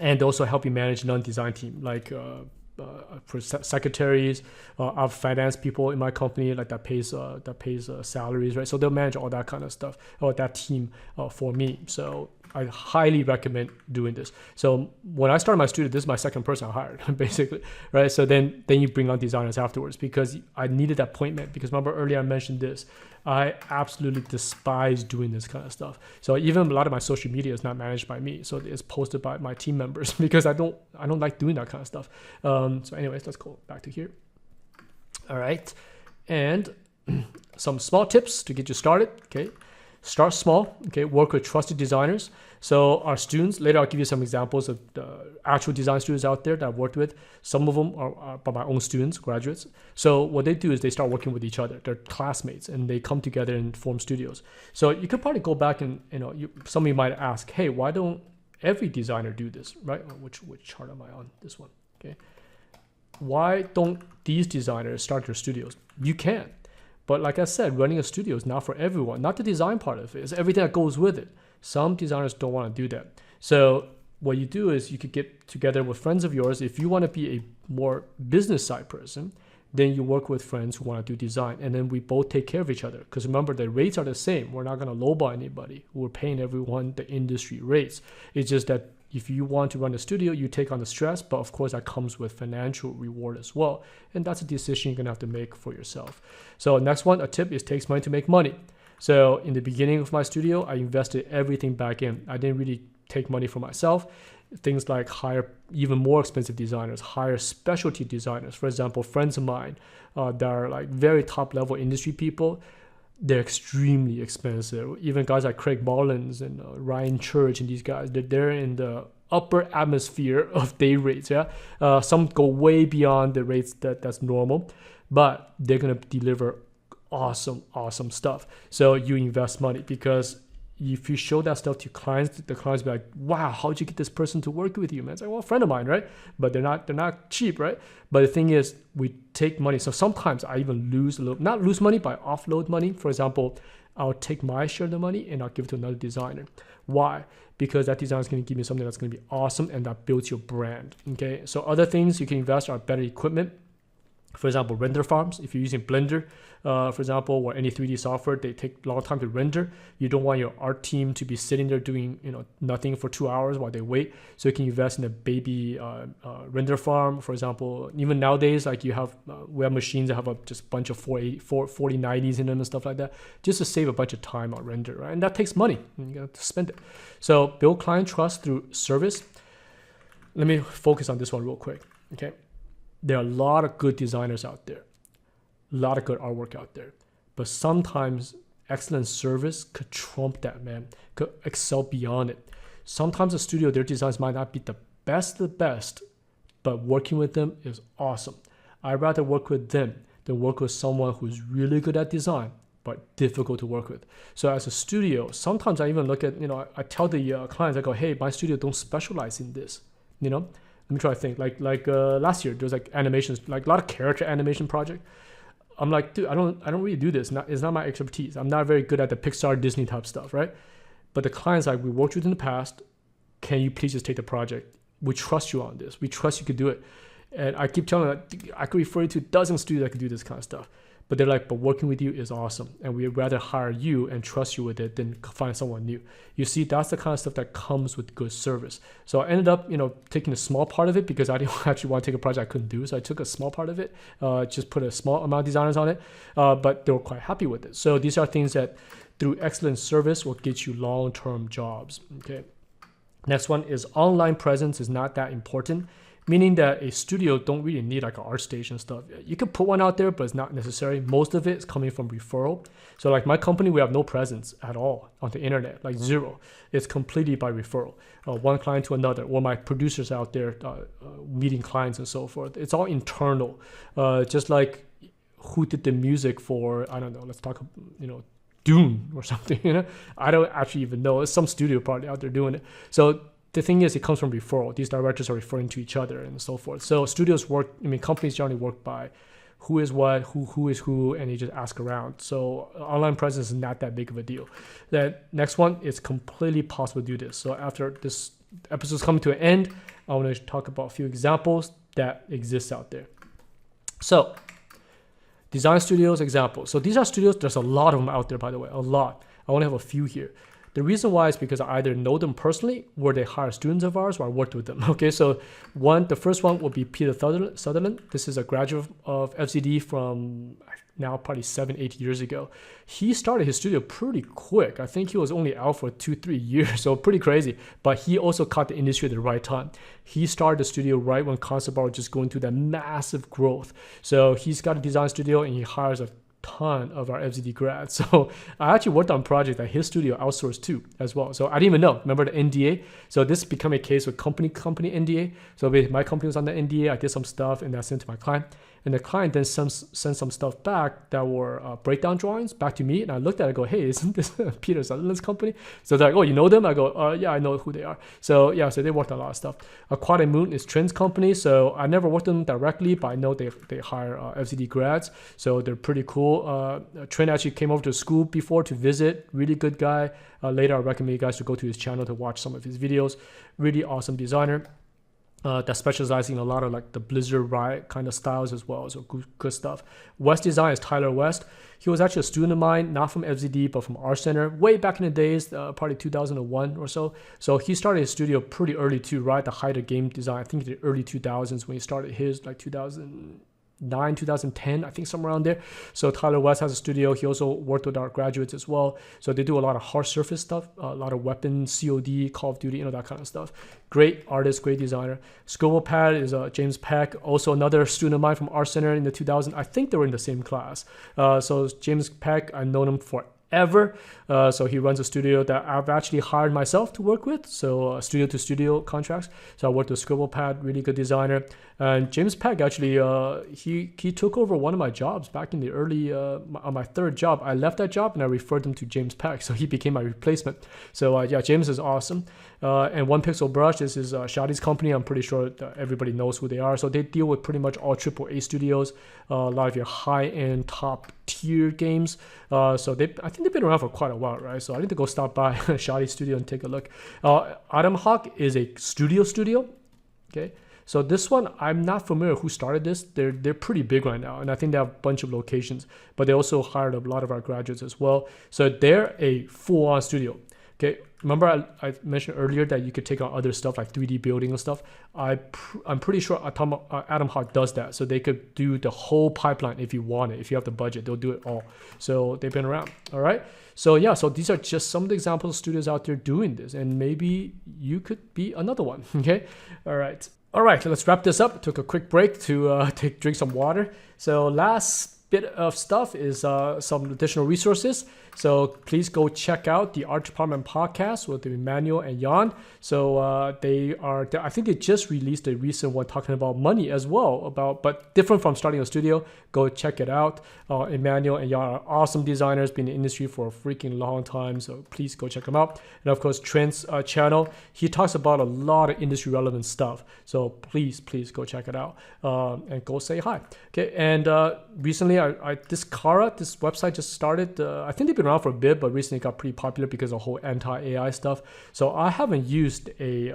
And they also help you manage non-design team, like for secretaries, I have finance people in my company, like that pays salaries, right? So they'll manage all that kind of stuff, or that team for me. So I highly recommend doing this. So when I started my studio, this is my second person I hired, basically, right? So then you bring on designers afterwards, because I needed that appointment. Because remember earlier I mentioned this, I absolutely despise doing this kind of stuff. So even a lot of my social media is not managed by me, so it's posted by my team members, because I don't like doing that kind of stuff. So anyways, let's go back to here. All right, and some small tips to get you started. Okay. Start small, okay? Work with trusted designers. So our students, later I'll give you some examples of the actual design students out there that I've worked with. Some of them are by my own students, graduates. So what they do is they start working with each other. They're classmates, and they come together and form studios. So you could probably go back and, somebody might ask, hey, why don't every designer do this, right? Which chart am I on? This one, okay? Why don't these designers start their studios? You can. But like I said, running a studio is not for everyone. Not the design part of it. It's everything that goes with it. Some designers don't want to do that. So what you do is you could get together with friends of yours. If you want to be a more business side person, then you work with friends who want to do design. And then we both take care of each other. Because remember, the rates are the same. We're not going to lowball anybody. We're paying everyone the industry rates. It's just that if you want to run a studio, you take on the stress, but of course that comes with financial reward as well. And that's a decision you're gonna have to make for yourself. So next one, a tip is takes money to make money. So in the beginning of my studio, I invested everything back in. I didn't really take money for myself. Things like hire even more expensive designers, hire specialty designers. For example, friends of mine that are like very top level industry people, they're extremely expensive. Even guys like Craig Mullins and Ryan Church and these guys, they're in the upper atmosphere of day rates. Yeah, some go way beyond the rates that's normal, but they're gonna deliver awesome stuff. So you invest money, because if you show that stuff to clients, the clients will be like, wow, how'd you get this person to work with you, man? It's like, well, a friend of mine, right? But they're not cheap, right? But the thing is, we take money. So sometimes I even not lose money, but I offload money. For example, I'll take my share of the money and I'll give it to another designer. Why? Because that designer is going to give me something that's going to be awesome, and that builds your brand. Okay. So other things you can invest are better equipment. For example, render farms. If you're using Blender, for example, or any 3D software, they take a long time to render. You don't want your art team to be sitting there doing nothing for 2 hours while they wait. So you can invest in a baby render farm. For example, even nowadays, like we have machines that have just a bunch of 4090s in them and stuff like that, just to save a bunch of time on render, right? And that takes money. And you got to spend it. So build client trust through service. Let me focus on this one real quick. Okay. There are a lot of good designers out there, a lot of good artwork out there, but sometimes excellent service could trump that, man, could excel beyond it. Sometimes a studio, their designs might not be the best of the best, but working with them is awesome. I'd rather work with them than work with someone who's really good at design, but difficult to work with. So as a studio, sometimes I even look at, I tell the clients, I go, hey, my studio don't specialize in this, Let me try to think. Like last year, there was like animations, like a lot of character animation project. I'm like, dude, I don't really do this. It's not my expertise. I'm not very good at the Pixar, Disney type stuff, right? But the client's like, we worked with in the past. Can you please just take the project? We trust you on this. We trust you could do it. And I keep telling them, I could refer you to dozens of studios that could do this kind of stuff. But they're like, but working with you is awesome. And we'd rather hire you and trust you with it than find someone new. You see, that's the kind of stuff that comes with good service. So I ended up, taking a small part of it because I didn't actually want to take a project I couldn't do. So I took a small part of it, just put a small amount of designers on it. But they were quite happy with it. So these are things that through excellent service will get you long-term jobs. Okay. Next one is online presence is not that important. Meaning that a studio don't really need like an art station stuff. You can put one out there, but it's not necessary. Most of it is coming from referral. So like my company, we have no presence at all on the internet, like zero. It's completely by referral, one client to another, or my producers out there meeting clients and so forth. It's all internal, just like who did the music for, I don't know, let's talk, Dune or something, I don't actually even know. It's some studio probably out there doing it. So the thing is, it comes from referral. These directors are referring to each other and so forth. So studios work, companies generally work by who is what, who is who, and you just ask around. So online presence is not that big of a deal. The next one, it's completely possible to do this. So after this episode is coming to an end, I want to talk about a few examples that exist out there. So design studios examples. So these are studios, there's a lot of them out there, by the way, a lot. I want to have a few here. The reason why is because I either know them personally or they hire students of ours or I worked with them. Okay, so the first one would be Peter Sutherland. This is a graduate of FCD from now probably 7-8 years ago. He started his studio pretty quick. I think he was only out for 2-3 years, so pretty crazy. But he also caught the industry at the right time. He started the studio right when concept art was just going through that massive growth. So he's got a design studio and he hires a ton of our FZD grads. So I actually worked on a project that his studio outsourced to as well. So I didn't even know. Remember the NDA? So this became a case with company NDA. So my company was on the NDA. I did some stuff and I sent to my client. And the client then sent some stuff back that were breakdown drawings back to me. And I looked at it and go, hey, isn't this Peter Sutherland's company? So they're like, oh, you know them? I go, yeah, I know who they are. So yeah, so they worked on a lot of stuff. Quad and Moon is Trent's company. So I never worked with them directly, but I know they hire FCD grads. So they're pretty cool. Trent actually came over to school before to visit. Really good guy. Later, I recommend you guys to go to his channel to watch some of his videos. Really awesome designer. That specializes in a lot of like the Blizzard Riot kind of styles as well. So good stuff. West Design is Tyler West. He was actually a student of mine, not from FZD, but from Art Center way back in the days, probably 2001 or so. So he started his studio pretty early too, right at the height of game design. I think the early 2000s when he started his, like 2009, 2010, I think somewhere around there. So Tyler West has a studio. He also worked with our graduates as well. So they do a lot of hard surface stuff, a lot of weapon, COD, Call of Duty, that kind of stuff. Great artist, great designer. Scribble is James Peck, also another student of mine from Art Center in the 2000s. I think they were in the same class. So James Peck, I've known him forever. So he runs a studio that I've actually hired myself to work with. So studio to studio contracts. So I worked with Scribble, really good designer. And James Peck actually, he took over one of my jobs back in the early, on my third job. I left that job and I referred him to James Peck. So he became my replacement. So yeah, James is awesome. And One Pixel Brush, this is Shadi's company. I'm pretty sure that everybody knows who they are. So they deal with pretty much all AAA studios, a lot of your high-end, top-tier games. So I think they've been around for quite a while, right? So I need to go stop by Shadi's studio and take a look. Adam Hawk is a studio. Okay. So this one, I'm not familiar who started this. They're pretty big right now, and I think they have a bunch of locations. But they also hired a lot of our graduates as well. So they're a full-on studio. Okay, remember I mentioned earlier that you could take on other stuff like 3D building and stuff. I'm pretty sure Adam Hawk does that. So they could do the whole pipeline if you want it. If you have the budget, they'll do it all. So they've been around. All right. So yeah, so these are just some of the examples of studios out there doing this, and maybe you could be another one. Okay. All right. All right, let's wrap this up. Took a quick break to drink some water. So last bit of stuff is some additional resources. So please go check out the Art Department podcast with Emmanuel and Jan. So I think they just released a recent one talking about money as well, but different from starting a studio. Go check it out. Emmanuel and Jan are awesome designers, been in the industry for a freaking long time. So please go check them out. And of course, Trent's channel, he talks about a lot of industry relevant stuff. So please go check it out and go say hi. Okay, and recently this website just started. I think they've been around for a bit, but recently got pretty popular because of the whole anti-AI stuff. So I haven't used a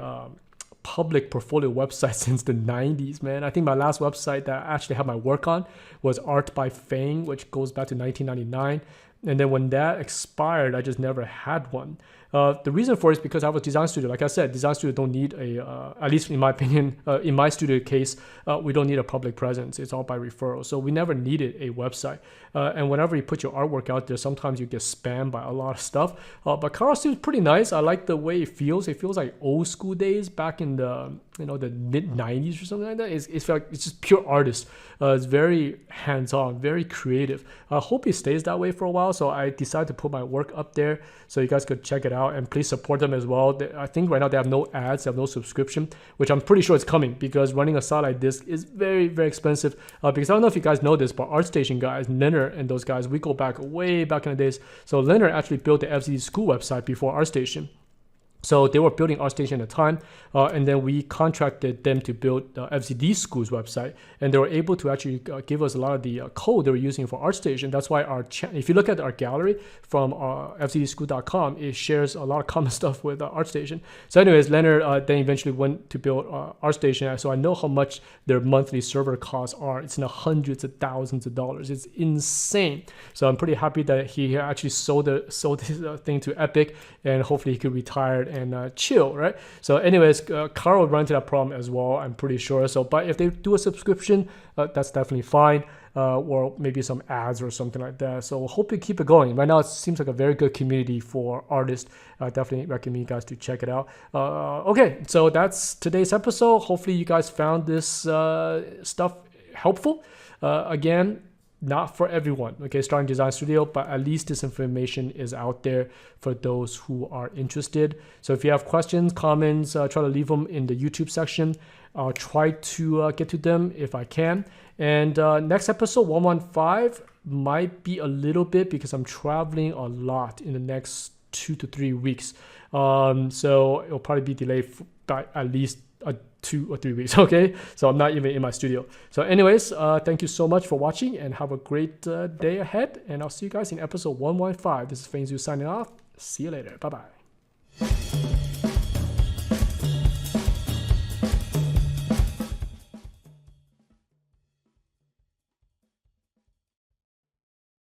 public portfolio website since the 90s, man. I think my last website that I actually had my work on was Art by Feng, which goes back to 1999. And then when that expired, I just never had one. The reason for it is because I have a design studio. Like I said, design studio don't need at least in my opinion, in my studio case, we don't need a public presence. It's all by referral. So we never needed a website. And whenever you put your artwork out there, sometimes you get spammed by a lot of stuff. But Kara seems pretty nice. I like the way it feels. It feels like old school days back in the the mid 90s or something like that. It's just pure artist. It's very hands-on, very creative. I hope it stays that way for a while. So I decided to put my work up there so you guys could check it out, and please support them as well. I think right now they have no ads, they have no subscription, which I'm pretty sure it's coming because running a site like this is very, very expensive. Because I don't know if you guys know this, but ArtStation guys, Leonard and those guys, we go back way back in the days. So Leonard actually built the FZ school website before ArtStation. So they were building ArtStation at the time, and then we contracted them to build the FZD School's website, and they were able to actually give us a lot of the code they were using for ArtStation. That's why if you look at our gallery from fzdschool.com, it shares a lot of common stuff with ArtStation. So anyways, Leonard then eventually went to build ArtStation, so I know how much their monthly server costs are. It's in the hundreds of thousands of dollars. It's insane. So I'm pretty happy that he actually sold this thing to Epic, and hopefully he could retire and chill, right? So anyways, Carl will run into that problem as well, I'm pretty sure. So but if they do a subscription, that's definitely fine, or maybe some ads or something like that. So hope you keep it going. Right now it seems like a very good community for artists. Definitely recommend you guys to check it out. Okay, so that's today's episode. Hopefully you guys found this stuff helpful. Again, not for everyone, okay, starting design studio, but at least this information is out there for those who are interested. So if you have questions, comments, try to leave them in the YouTube section. I'll try to get to them if I can. And next episode 115 might be a little bit because I'm traveling a lot in the next 2 to 3 weeks. So it'll probably be delayed by at least 2 or 3 weeks, okay? So I'm not even in my studio. So anyways, thank you so much for watching and have a great day ahead. And I'll see you guys in episode 115. This is Feng Zhu signing off. See you later. Bye-bye.